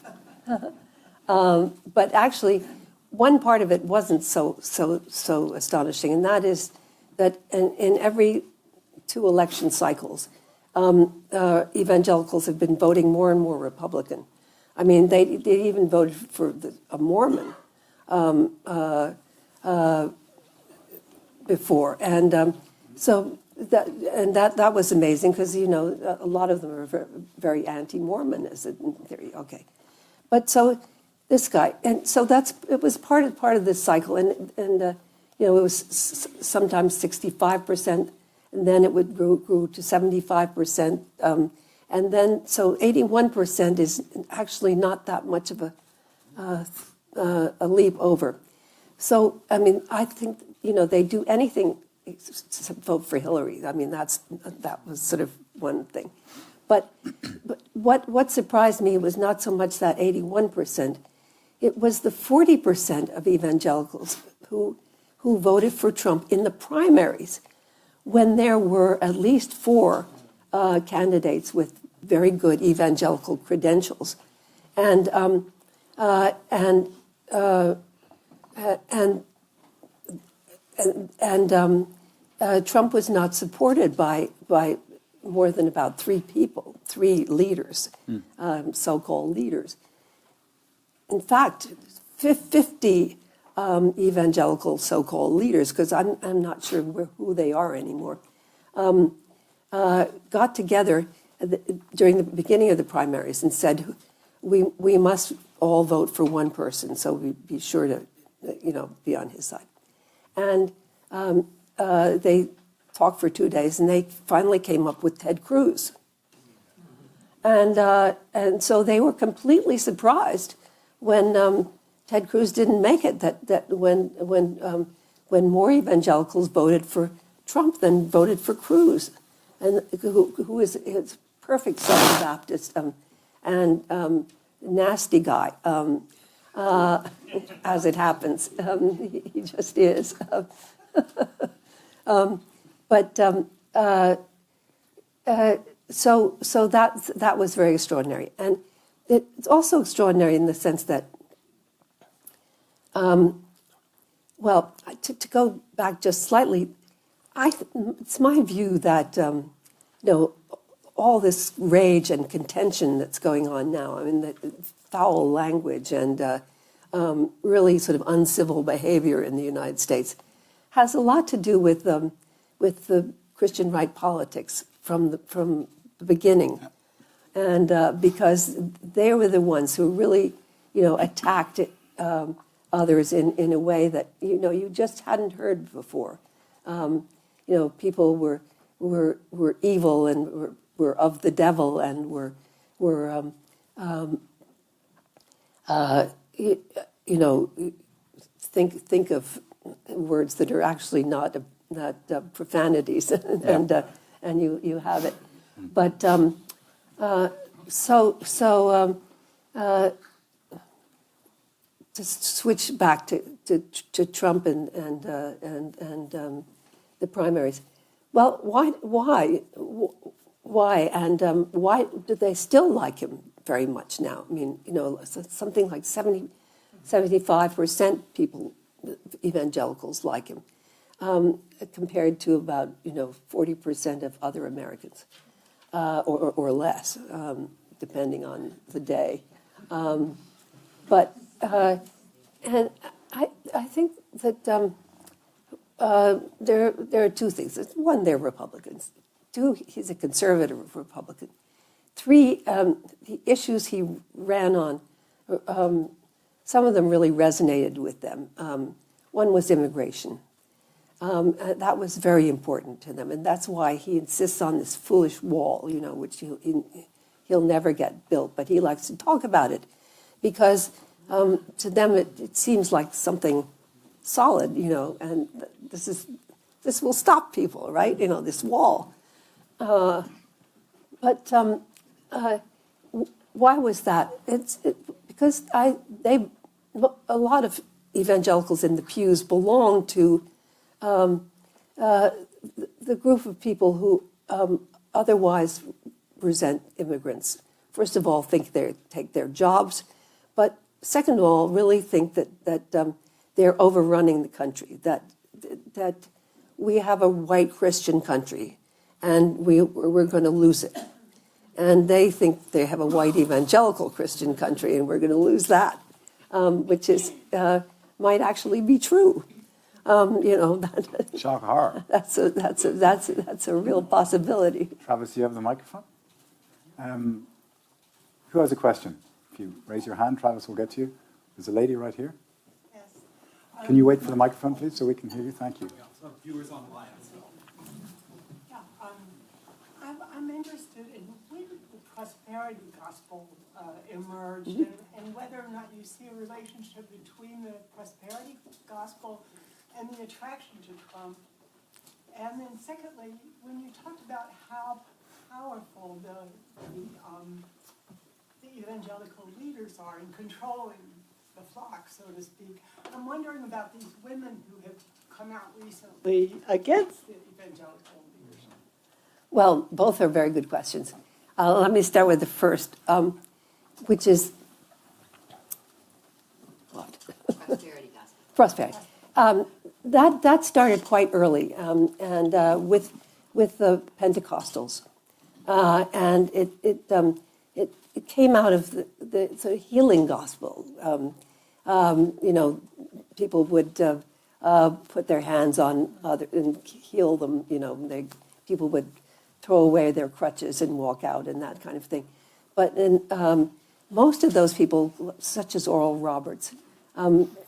[SPEAKER 2] But actually, one part of it wasn't so astonishing, and that is that in every 2 election cycles, evangelicals have been voting more and more Republican. I mean, they even voted for a Mormon before, and so that was amazing because a lot of them are very anti-Mormon as a theory. Okay, but so this guy, and so it was part of this cycle, and it was sometimes 65%, and then it would grew to 75%, and then so 81% is actually not that much of a leap over. So I mean, I think they do anything except vote for Hillary. I mean, that was sort of one thing. But what surprised me was not so much that 81%. It was the 40% of evangelicals who voted for Trump in the primaries, when there were at least 4 candidates with very good evangelical credentials, and Trump was not supported by more than about 3 people, 3 leaders, so-called leaders. In fact, 50 evangelical so-called leaders, because I'm not sure who they are anymore, got together during the beginning of the primaries and said, we must all vote for one person, so we be sure to be on his side. And they talked for 2 days, and they finally came up with Ted Cruz. And so they were completely surprised when Ted Cruz didn't make it. That when more evangelicals voted for Trump than voted for Cruz, and who is a perfect Southern Baptist and nasty guy, as it happens. He just is. So that was very extraordinary, and it's also extraordinary in the sense that, well, to go back just slightly, it's my view that all this rage and contention that's going on now, I mean, the foul language and really sort of uncivil behavior in the United States has a lot to do with the Christian right politics from the beginning, and because they were the ones who really attacked others in a way that you just hadn't heard before. People were evil and were of the devil and were think of words that are actually not profanities, and you have it. But to switch back to Trump and the primaries. Well, why, and why do they still like him very much now? I mean, something like 75% people, evangelicals, like him, compared to about 40% of other Americans, or less, depending on the day. But and I think that there are two things. One, they're Republicans. Two, he's a conservative Republican. Three, the issues he ran on, some of them really resonated with them. One was immigration. That was very important to them, and that's why he insists on this foolish wall, which he'll never get built, but he likes to talk about it because to them it seems like something solid, and this will stop people, right? This wall. But why was that? Because a lot of evangelicals in the pews belong to the group of people who otherwise resent immigrants. First of all, think they take their jobs, but second of all, really think that they're overrunning the country, that we have a white Christian country, and we're going to lose it. And they think they have a white evangelical Christian country, and we're going to lose that, which might actually be true.
[SPEAKER 1] Shock horror.
[SPEAKER 2] That's a real possibility.
[SPEAKER 1] Travis, you have the microphone. Who has a question? If you raise your hand, Travis will get to you. There's a lady right here.
[SPEAKER 3] Yes.
[SPEAKER 1] Can you wait for the microphone, please, so we can hear you? Thank you.
[SPEAKER 3] Yeah, so viewers online. Yeah, I'm interested in when the prosperity gospel emerged, and whether or not you see a relationship between the prosperity gospel and the attraction to Trump. And then secondly, when you talked about how powerful the evangelical leaders are in controlling the flock, so to speak, I'm wondering about these women who have come out recently against the evangelical leadership.
[SPEAKER 2] Well, both are very good questions. Let me start with the first, which is what?
[SPEAKER 4] Prosperity gospel.
[SPEAKER 2] Prosperity. That started quite early, and with the Pentecostals, and it came out of the sort of healing gospel. People would put their hands on others and heal them. People would throw away their crutches and walk out and that kind of thing. But most of those people, such as Oral Roberts,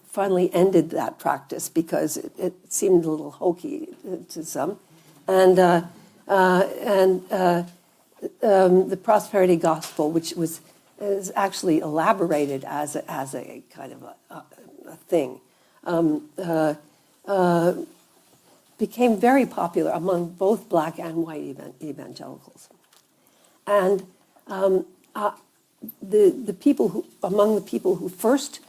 [SPEAKER 2] finally ended that practice because it seemed a little hokey to some, and the prosperity gospel, which is actually elaborated as a kind of a thing, became very popular among both black and white evangelicals, and the people among the people who first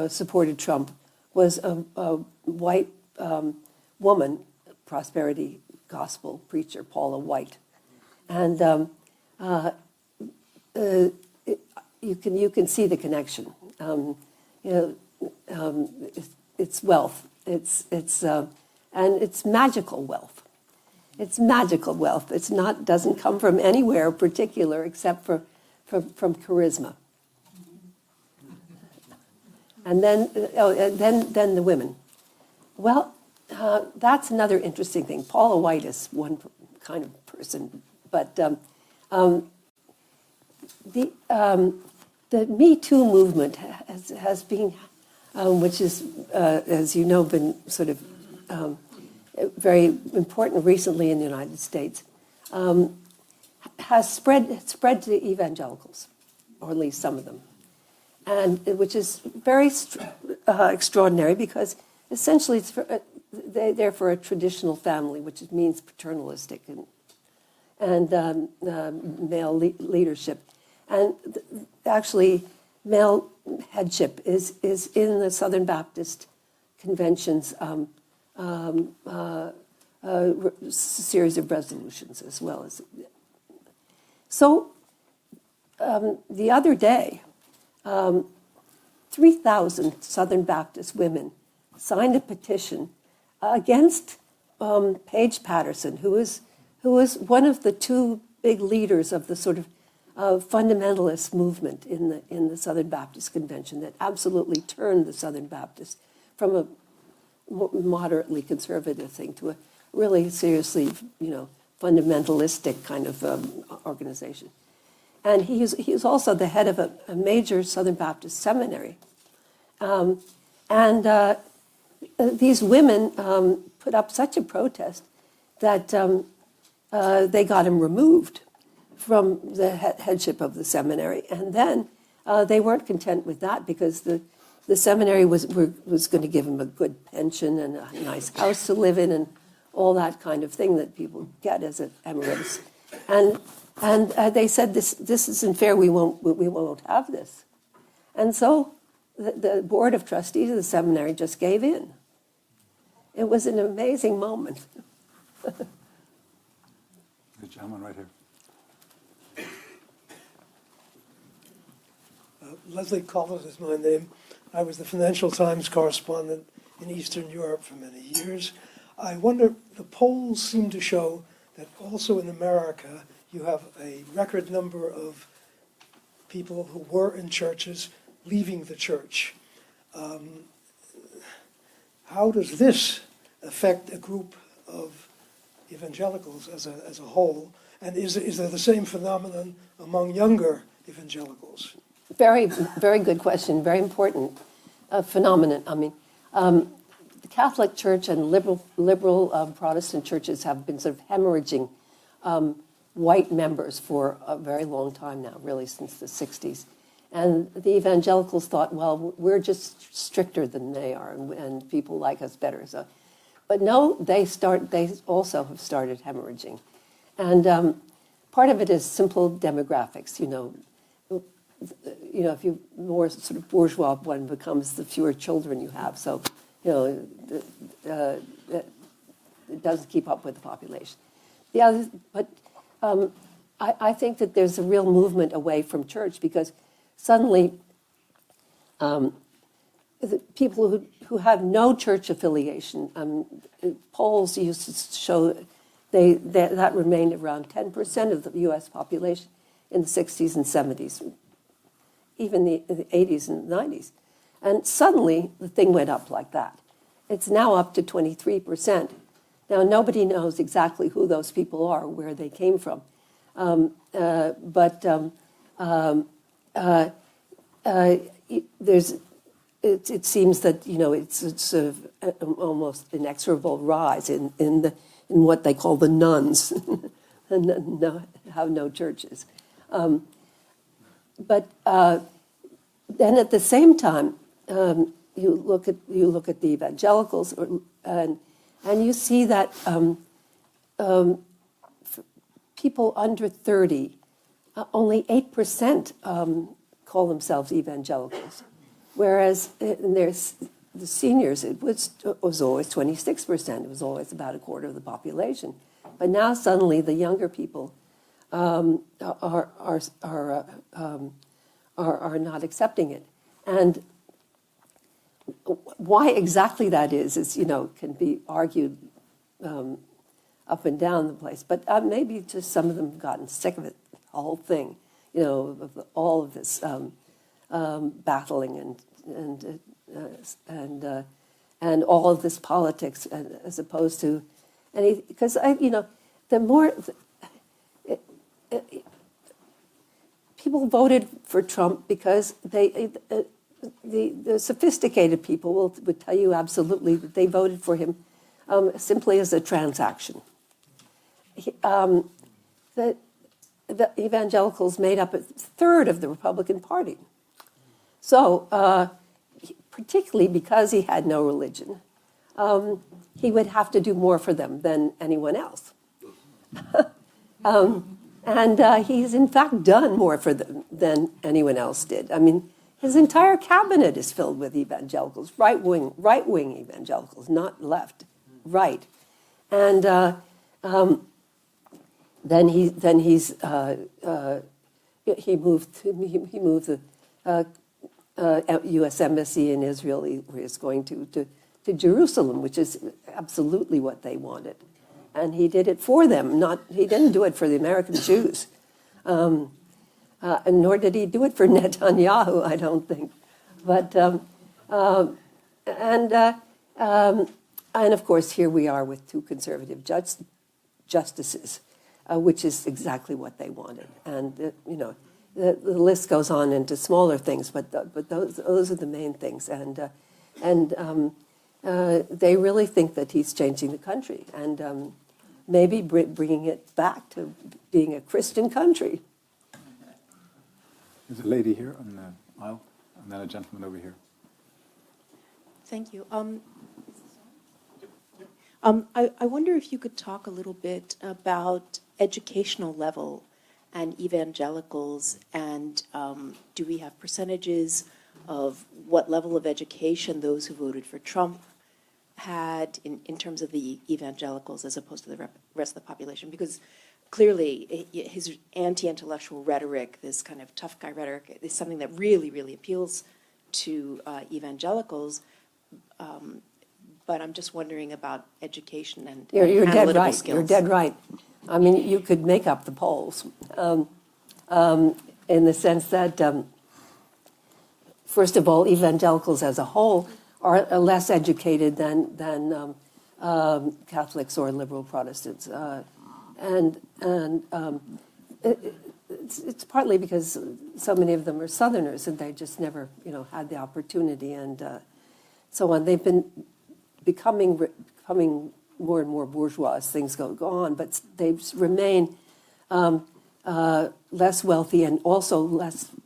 [SPEAKER 2] supported Trump was a white woman, prosperity gospel preacher, Paula White, and you can see the connection. It's wealth. It's and it's magical wealth. It's magical wealth. It's not doesn't come from anywhere particular except from charisma. And then then the women. Well, that's another interesting thing. Paula White is one kind of person, but the Me Too movement has been, which is, as you know, been sort of very important recently in the United States, has spread to evangelicals, or at least some of them, and which is very extraordinary because essentially they're for a traditional family, which means paternalistic and male leadership. And actually, male headship is in the Southern Baptist Convention's series of resolutions as well as. So the other day, 3,000 Southern Baptist women signed a petition against Paige Patterson, who was one of the two big leaders of the sort of fundamentalist movement in the Southern Baptist Convention that absolutely turned the Southern Baptists from a moderately conservative thing to a really seriously, fundamentalistic kind of organization. And he is also the head of a major Southern Baptist seminary. These women put up such a protest that they got him removed from the headship of the seminary. And then they weren't content with that because the seminary was going to give him a good pension and a nice house to live in and all that kind of thing that people get as an emeritus. And they said, this isn't fair, we won't have this. And so the board of trustees of the seminary just gave in. It was an amazing moment.
[SPEAKER 1] The gentleman right here.
[SPEAKER 4] Leslie Collins is my name. I was the Financial Times correspondent in Eastern Europe for many years. I wonder, the polls seem to show that also in America, you have a record number of people who were in churches leaving the church. How does this affect a group of evangelicals as a whole? And is there the same phenomenon among younger evangelicals?
[SPEAKER 2] Very, very good question. Very important phenomenon. I mean, the Catholic Church and liberal Protestant churches have been sort of hemorrhaging white members for a very long time now, really since the 60s. And the evangelicals thought, well, we're just stricter than they are, and people like us better. So, but no, they also have started hemorrhaging, and part of it is simple demographics. If you more sort of bourgeois one becomes, the fewer children you have. So, it doesn't keep up with the population. The other, but I think that there's a real movement away from church because suddenly the people who have no church affiliation, polls used to show that remained around 10% of the U.S. population in the 60s and 70s, even the 80s and 90s. And suddenly the thing went up like that. It's now up to 23%. Now, nobody knows exactly who those people are, where they came from. It seems that it's sort of almost inexorable rise in what they call the nuns, have no churches. But then at the same time, you look at the evangelicals, and you see that people under 30, only 8% call themselves evangelicals, whereas there's the seniors, it was always 26%. It was always about a quarter of the population, but now suddenly the younger people are not accepting it, and why exactly that is can be argued up and down the place. But maybe just some of them have gotten sick of it, the whole thing, of all of this battling and all of this politics, as opposed to any. Because the more people voted for Trump because the sophisticated people would tell you absolutely that they voted for him simply as a transaction. The evangelicals made up a third of the Republican Party. So, particularly because he had no religion, he would have to do more for them than anyone else. And he's in fact done more for them than anyone else did. I mean, His entire cabinet is filled with evangelicals, right-wing evangelicals, not left, right. And then he moved the U.S. embassy in Israel. He was going to Jerusalem, which is absolutely what they wanted, and he did it for them. He didn't do it for the American Jews. And nor did he do it for Netanyahu, I don't think. But and of course, here we are with two conservative justices, which is exactly what they wanted. And the list goes on into smaller things, but those are the main things. And they really think that he's changing the country and maybe bringing it back to being a Christian country.
[SPEAKER 1] There's a lady here on the aisle, and then a gentleman over here.
[SPEAKER 5] Thank you. I wonder if you could talk a little bit about educational level and evangelicals, and do we have percentages of what level of education those who voted for Trump had in terms of the evangelicals as opposed to the rest of the population? Because clearly, his anti-intellectual rhetoric, this kind of tough guy rhetoric, is something that really, really appeals to evangelicals. But I'm just wondering about education and
[SPEAKER 2] You're dead
[SPEAKER 5] analytical
[SPEAKER 2] right.
[SPEAKER 5] skills.
[SPEAKER 2] You're dead right. I mean, you could make up the polls in the sense that, first of all, evangelicals as a whole are less educated than Catholics or liberal Protestants. It's partly because so many of them are Southerners and they just never, had the opportunity and so on. They've been becoming more and more bourgeois as things go on, but they remain less wealthy and also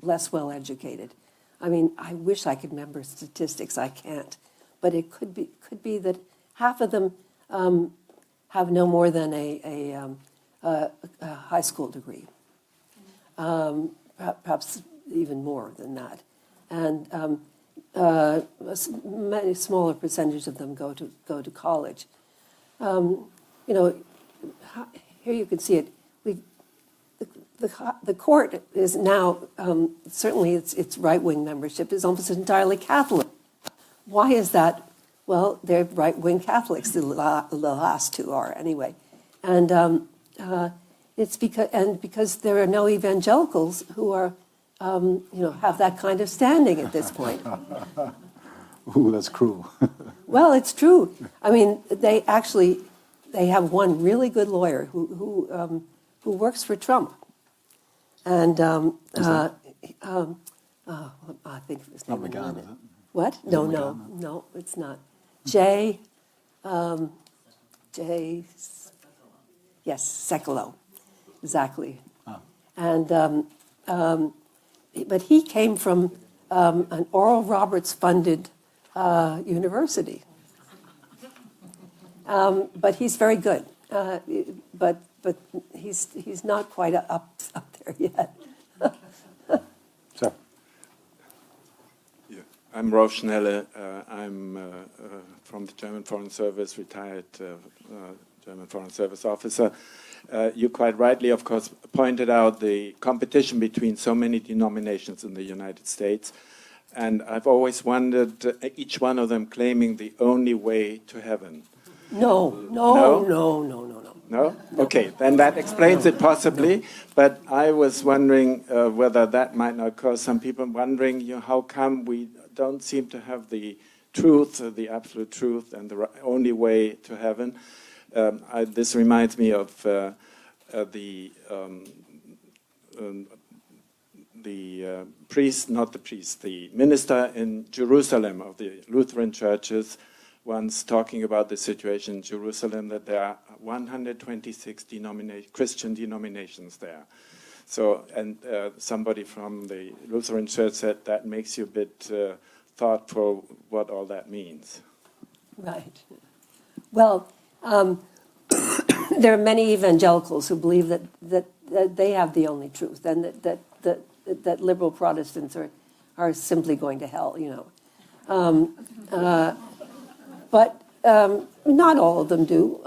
[SPEAKER 2] less well educated. I mean, I wish I could remember statistics. I can't, but it could be that half of them have no more than a high school degree, perhaps even more than that, and a many smaller percentage of them go to college. Here you can see it. The court is now certainly its right-wing membership is almost entirely Catholic. Why is that? Well, they're right-wing Catholics. The last two are anyway, and it's because there are no evangelicals who are have that kind of standing at this point.
[SPEAKER 1] Ooh, that's cruel.
[SPEAKER 2] Well, it's true. I mean, they have one really good lawyer who works for Trump, and I think his name.
[SPEAKER 1] Not McGann, is it?
[SPEAKER 2] What? No, it's not. Jay. Yes, Sekulow, exactly. Oh. And but he came from an Oral Roberts funded university. But he's very good. But he's not quite up there yet.
[SPEAKER 1] So.
[SPEAKER 6] Yeah. I'm Rolf Schnelle. I'm from the German Foreign Service, retired German Foreign Service officer. You quite rightly, of course, pointed out the competition between so many denominations in the United States. And I've always wondered, each one of them claiming the only way to heaven.
[SPEAKER 2] No.
[SPEAKER 6] No? Okay, then that explains it possibly. But I was wondering whether that might not cause some people wondering, how come we don't seem to have the truth, the absolute truth, and the only way to heaven. This reminds me of the minister in Jerusalem of the Lutheran churches, once talking about the situation in Jerusalem, that there are 126 Christian denominations there. So, and somebody from the Lutheran church said that makes you a bit thoughtful what all that means.
[SPEAKER 2] Right. Well, there are many evangelicals who believe that they have the only truth, and that liberal Protestants are are simply going to hell, you know. But not all of them do.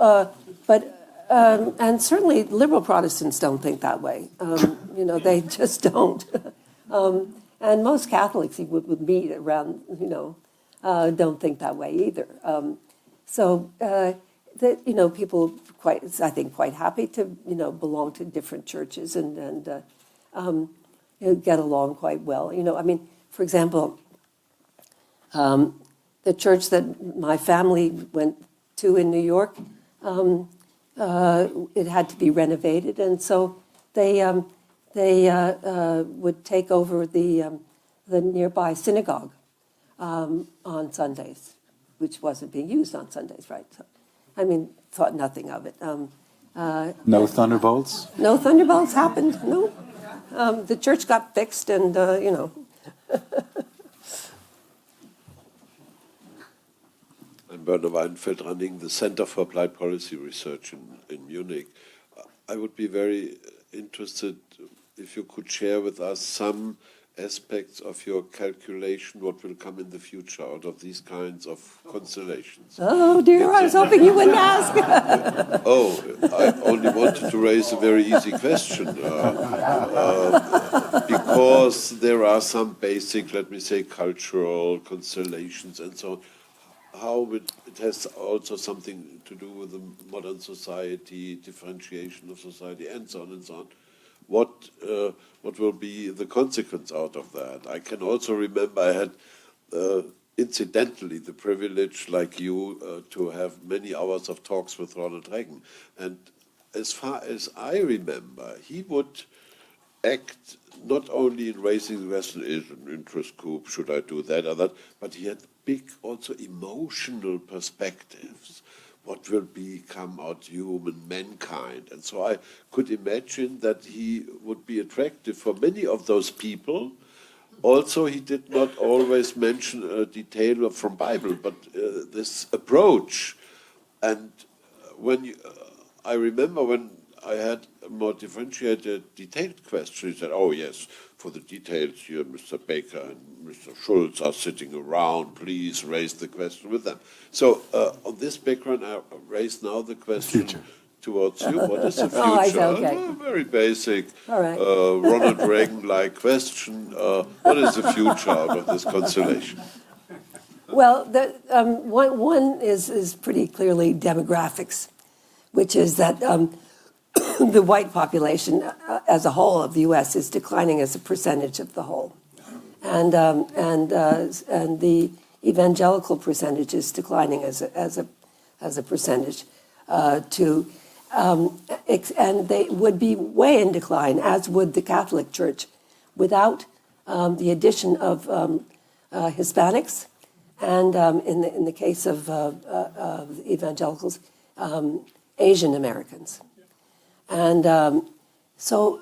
[SPEAKER 2] And certainly liberal Protestants don't think that way. You know, they just don't. And most Catholics you would meet around, you know, don't think that way either. That, you know, people I think quite happy to, you know, belong to different churches and you know, get along quite well. You know, I mean, for example, the church that my family went to in New York, it had to be renovated, and so they would take over the nearby synagogue on Sundays, which wasn't being used on Sundays, right? So, I mean, thought nothing of it.
[SPEAKER 1] No thunderbolts?
[SPEAKER 2] No thunderbolts happened. No, the church got fixed, and you know.
[SPEAKER 7] I'm Werner Weidenfeld, running the Center for Applied Policy Research in Munich. I would be very interested if you could share with us some aspects of your calculation, what will come in the future out of these kinds of constellations.
[SPEAKER 2] Oh dear, I was hoping you wouldn't ask.
[SPEAKER 7] Oh, I only wanted to raise a very easy question, because there are some basic, let me say, cultural constellations and so on. How it has also something to do with the modern society, differentiation of society, and so on and so on. What will be the consequence out of that? I can also remember I had, incidentally, the privilege, like you, to have many hours of talks with Ronald Reagan. And as far as I remember, he would act not only in raising the question, is an interest group, should I do that or that, but he had big also emotional perspectives. What will become out human mankind? And so I could imagine that he would be attractive for many of those people. Also, he did not always mention a detail from Bible, but this approach. And when I remember when I had a more differentiated, detailed question, he said, oh yes, for the details here, Mr. Baker and Mr. Schulz are sitting around, please raise the question with them. So on this background, I raise now the question towards you. What is the future?
[SPEAKER 2] Oh, I see, okay.
[SPEAKER 7] Very basic,
[SPEAKER 2] All right.
[SPEAKER 7] Ronald Reagan-like question. What is the future out of this constellation?
[SPEAKER 2] Well, one is pretty clearly demographics, which is that the white population as a whole of the U.S. is declining as a percentage of the whole, and the evangelical percentage is declining as a percentage and they would be way in decline, as would the Catholic Church, without the addition of Hispanics, and in the case of evangelicals, Asian Americans. And some,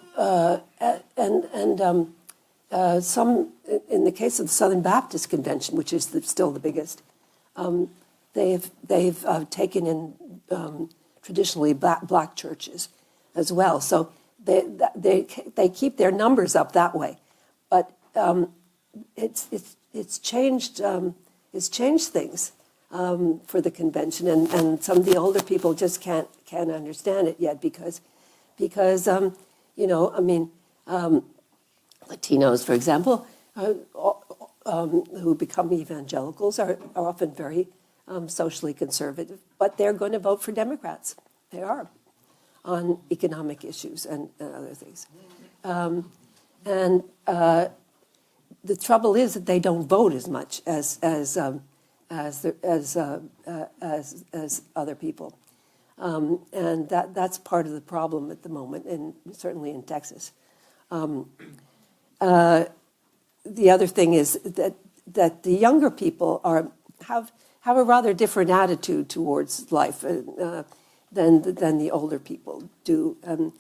[SPEAKER 2] in the case of the Southern Baptist Convention, which is still the biggest, they've taken in traditionally black churches as well. So they keep their numbers up that way, but it's changed things for the convention, and some of the older people just can't understand it yet because you know, I mean, Latinos, for example, who become evangelicals are often very socially conservative, but they're going to vote for Democrats. They are on economic issues and other things, and the trouble is that they don't vote as much as other people. And that's part of the problem at the moment, and certainly in Texas. The other thing is that the younger people have a rather different attitude towards life than the older people do. And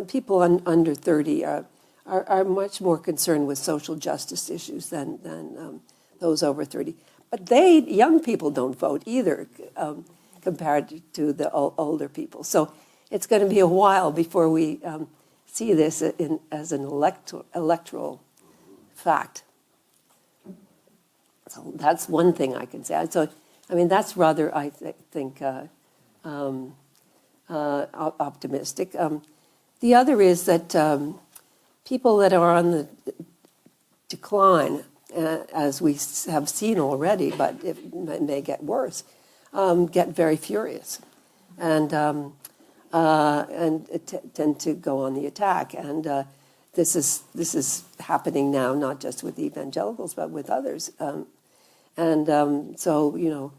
[SPEAKER 2] people under 30 are much more concerned with social justice issues than those over 30. But young people don't vote either, compared to the older people. So it's going to be a while before we see this as an electoral fact. So that's one thing I can say. So, I mean, that's rather, I think, optimistic. The other is that people that are on the decline, as we have seen already, but it may get worse, get very furious and tend to go on the attack. And this is happening now, not just with the evangelicals, but with others. So, you know,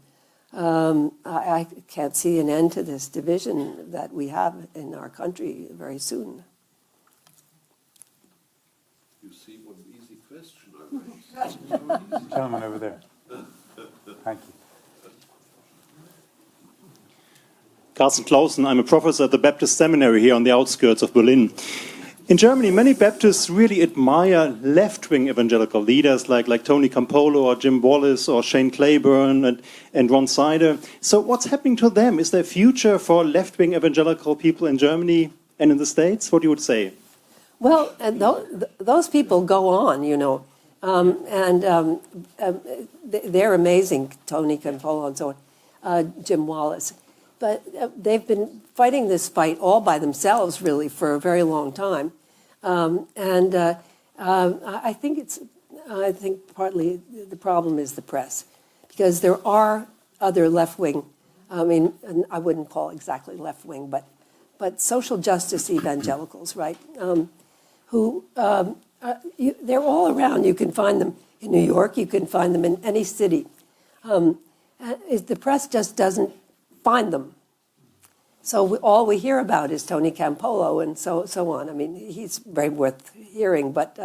[SPEAKER 2] I can't see an end to this division that we have in our country very soon.
[SPEAKER 7] You see what an easy question I raised.
[SPEAKER 1] Gentleman over there. Thank you.
[SPEAKER 8] Carsten Clausen, I'm a professor at the Baptist Seminary here on the outskirts of Berlin. In Germany, many Baptists really admire left-wing evangelical leaders like Tony Campolo or Jim Wallis or Shane Claiborne and Ron Sider. So what's happening to them? Is there a future for left-wing evangelical people in Germany and in the States? What do you would say?
[SPEAKER 2] Well, and those people go on, you know, they're amazing, Tony Campolo and so on, Jim Wallis. But they've been fighting this fight all by themselves, really, for a very long time. I think partly the problem is the press, because there are other left-wing, I mean, I wouldn't call exactly left-wing, but social justice evangelicals, right? They're all around. You can find them in New York. You can find them in any city. The press just doesn't find them. So all we hear about is Tony Campolo and so on. I mean, he's very worth hearing, but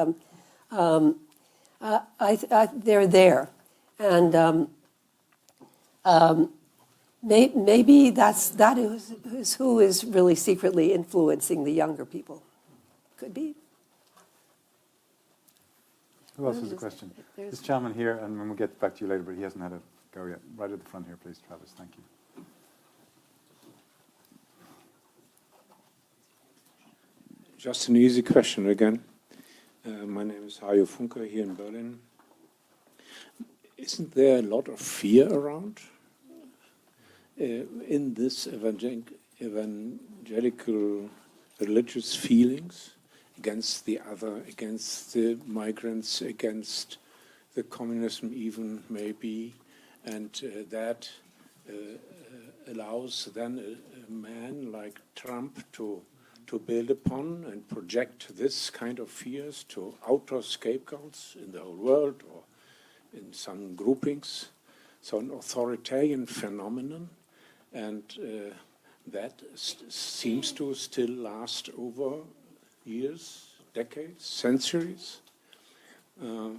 [SPEAKER 2] they're there, and maybe that is who is really secretly influencing the younger people. Could be.
[SPEAKER 1] Who else has a question? This gentleman here, and we'll get back to you later, but he hasn't had a go yet. Right at the front here, please, Travis. Thank you.
[SPEAKER 9] Just an easy question again. My name is Hajo Funke here in Berlin. Isn't there a lot of fear around in this evangelical religious feelings against the other, against the migrants, against the communism even maybe, and that allows then a man like Trump to build upon and project this kind of fears to outer scapegoats in the whole world or in some groupings. So an authoritarian phenomenon, and that seems to still last over years, decades, centuries.
[SPEAKER 2] But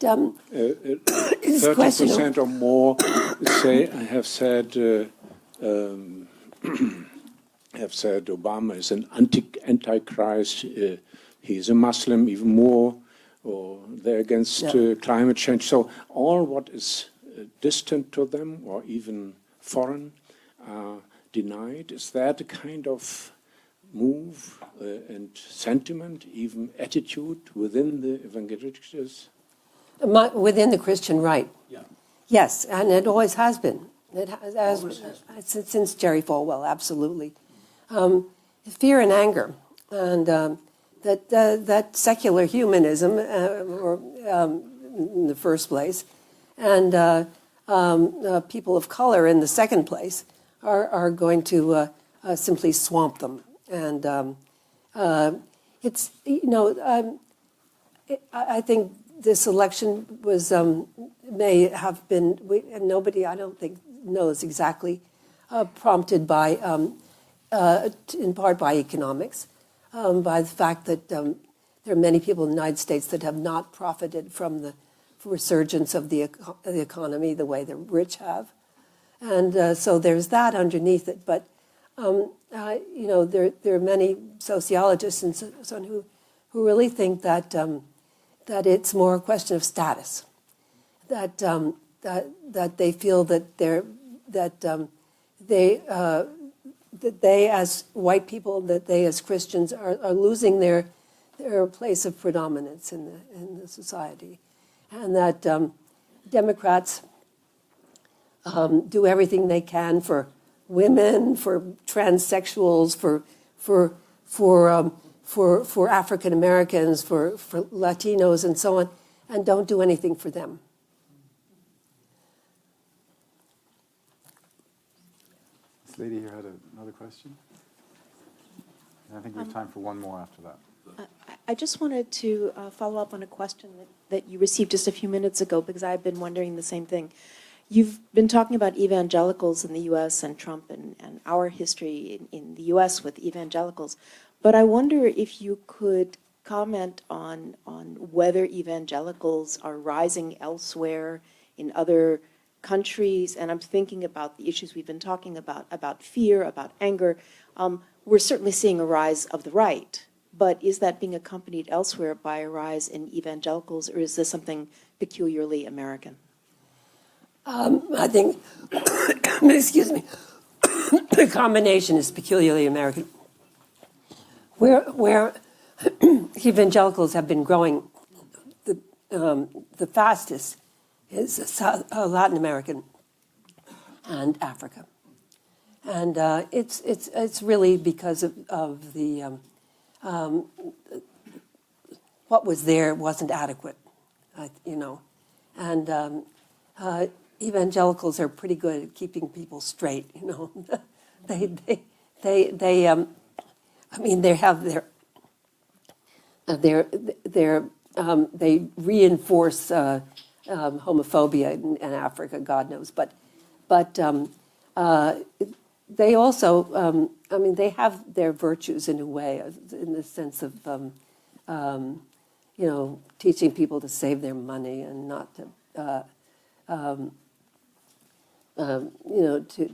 [SPEAKER 9] 30% or more have said Obama is an antichrist. He's a Muslim, even more, or they're against climate change. So all what is distant to them or even foreign are denied. Is that a kind of move and sentiment, even attitude within the evangelicals?
[SPEAKER 2] Within the Christian right.
[SPEAKER 9] Yeah.
[SPEAKER 2] Yes, and it always has been. It has since Jerry Falwell, absolutely. Fear and anger, and that secular humanism, in the first place, and people of color in the second place, are going to simply swamp them. And it's, you know, I think this election was may have been, and nobody, I don't think, knows exactly, prompted by, in part by economics, by the fact that there are many people in the United States that have not profited from the resurgence of the economy the way the rich have. And so there's that underneath it. But, you know, there are many sociologists and so on who really think that that it's more a question of status, that they feel that they as white people, that they as Christians are losing their place of predominance in the society, and that Democrats do everything they can for women, for transsexuals, for African Americans, for Latinos, and so on, and don't do anything for them.
[SPEAKER 1] This lady here had another question. And I think we have time for one more after that.
[SPEAKER 5] I just wanted to follow up on a question that you received just a few minutes ago, because I've been wondering the same thing. You've been talking about evangelicals in the U.S. and Trump and our history in the U.S. with evangelicals, but I wonder if you could comment on whether evangelicals are rising elsewhere in other countries, and I'm thinking about the issues we've been talking about fear, about anger. We're certainly seeing a rise of the right, but is that being accompanied elsewhere by a rise in evangelicals, or is this something peculiarly American?
[SPEAKER 2] I think, excuse me, the combination is peculiarly American. Where evangelicals have been growing the fastest is Latin American and Africa, and it's really because of the what was there wasn't adequate, and evangelicals are pretty good at keeping people straight. They have they reinforce homophobia in Africa, God knows, but they also, they have their virtues in a way, in the sense of, teaching people to save their money and not to,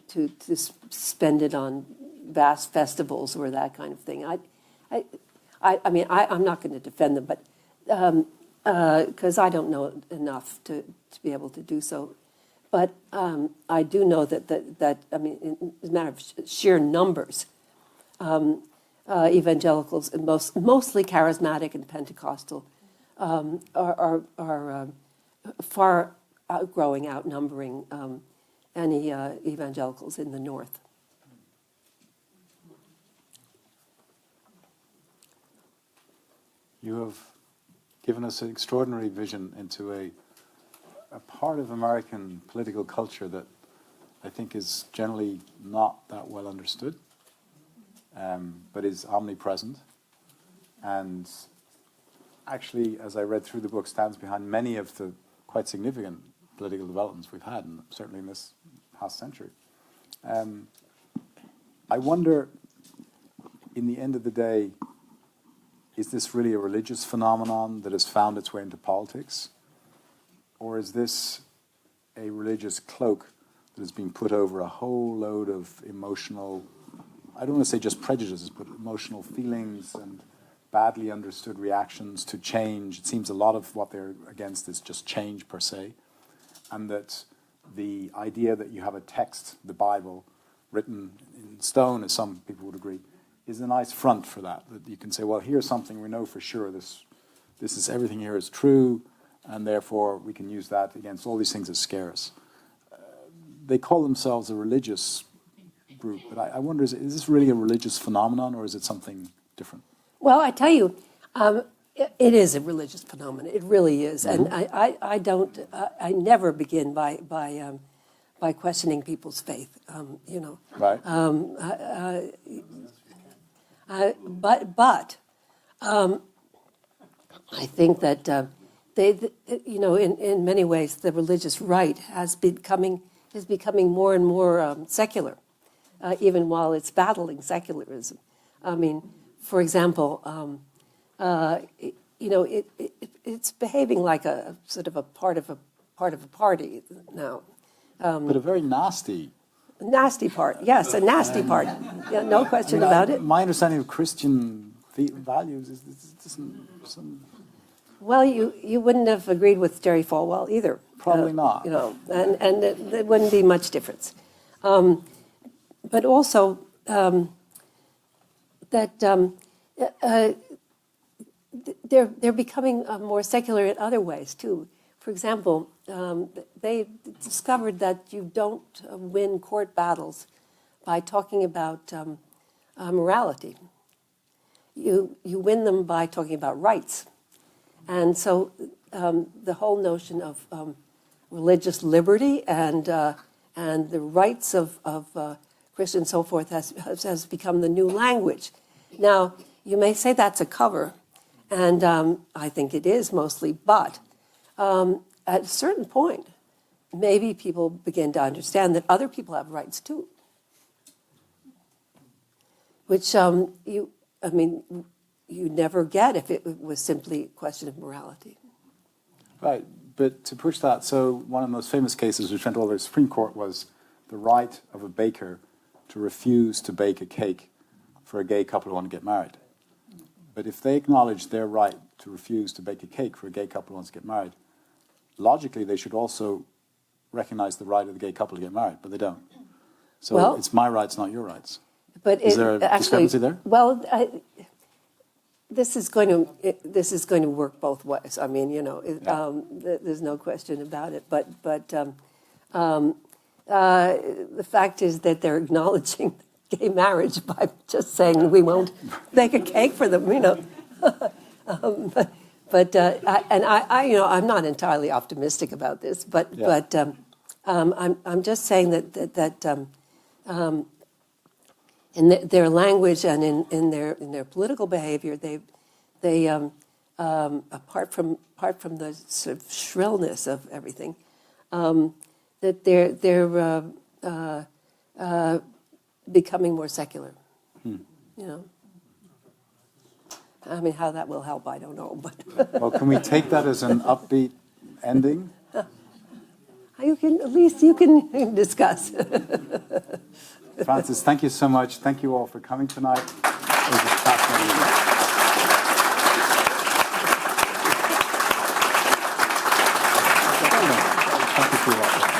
[SPEAKER 2] to spend it on vast festivals or that kind of thing. I'm not going to defend them, but because I don't know enough to be able to do so. But I do know that in a matter of sheer numbers, evangelicals, and mostly charismatic and Pentecostal, are far outnumbering any evangelicals in the North.
[SPEAKER 1] You have given us an extraordinary vision into a part of American political culture that I think is generally not that well understood, but is omnipresent. And actually, as I read through the book, stands behind many of the quite significant political developments we've had, and certainly in this past century. I wonder, in the end of the day, is this really a religious phenomenon that has found its way into politics? Or is this a religious cloak that has been put over a whole load of emotional, I don't want to say just prejudices, but emotional feelings and badly understood reactions to change? It seems a lot of what they're against is just change per se. And that the idea that you have a text, the Bible, written in stone, as some people would agree, is a nice front for that. That you can say, well, here's something we know for sure. This is everything here is true, and therefore we can use that against all these things that scare us. They call themselves a religious group, but I wonder, is this really a religious phenomenon, or is it something different?
[SPEAKER 2] Well, I tell you, it is a religious phenomenon. It really is, and I never begin by questioning people's faith.
[SPEAKER 1] Right.
[SPEAKER 2] But I think that in many ways, the religious right is becoming more and more secular, even while it's battling secularism. For example, it's behaving like a sort of a part of a party now.
[SPEAKER 1] But a very nasty
[SPEAKER 2] part, yes, a nasty part. Yeah, no question about it.
[SPEAKER 1] My understanding of Christian values is some.
[SPEAKER 2] Well, you wouldn't have agreed with Jerry Falwell either.
[SPEAKER 1] Probably not.
[SPEAKER 2] And there wouldn't be much difference. But also that they're becoming more secular in other ways too. For example, they discovered that you don't win court battles by talking about morality. You win them by talking about rights. And so the whole notion of religious liberty and the rights of Christians and so forth has become the new language. Now, you may say that's a cover, and I think it is mostly, but at a certain point, maybe people begin to understand that other people have rights too, which you never get if it was simply a question of morality.
[SPEAKER 1] Right, but to push that, so one of the most famous cases which went all the way to the Supreme Court was the right of a baker to refuse to bake a cake for a gay couple who want to get married. But if they acknowledge their right to refuse to bake a cake for a gay couple who wants to get married, logically they should also recognize the right of the gay couple to get married, but they don't. So
[SPEAKER 2] Well,
[SPEAKER 1] it's my rights, not your rights.
[SPEAKER 2] But
[SPEAKER 1] Is there a discrepancy there?
[SPEAKER 2] Well, this is going to work both ways. I mean, there's no question about it. But the fact is that they're acknowledging gay marriage by just saying we won't bake a cake for them. I'm not entirely optimistic about this. But I'm just saying that in their language and in their political behavior, they apart from the sort of shrillness of everything, that they're becoming more secular. I mean, how that will help, I don't know. But
[SPEAKER 1] Well, can we take that as an upbeat ending?
[SPEAKER 2] at least you can discuss.
[SPEAKER 1] Frances, thank you so much. Thank you all for coming tonight. It was a fascinating event. Thank you for watching.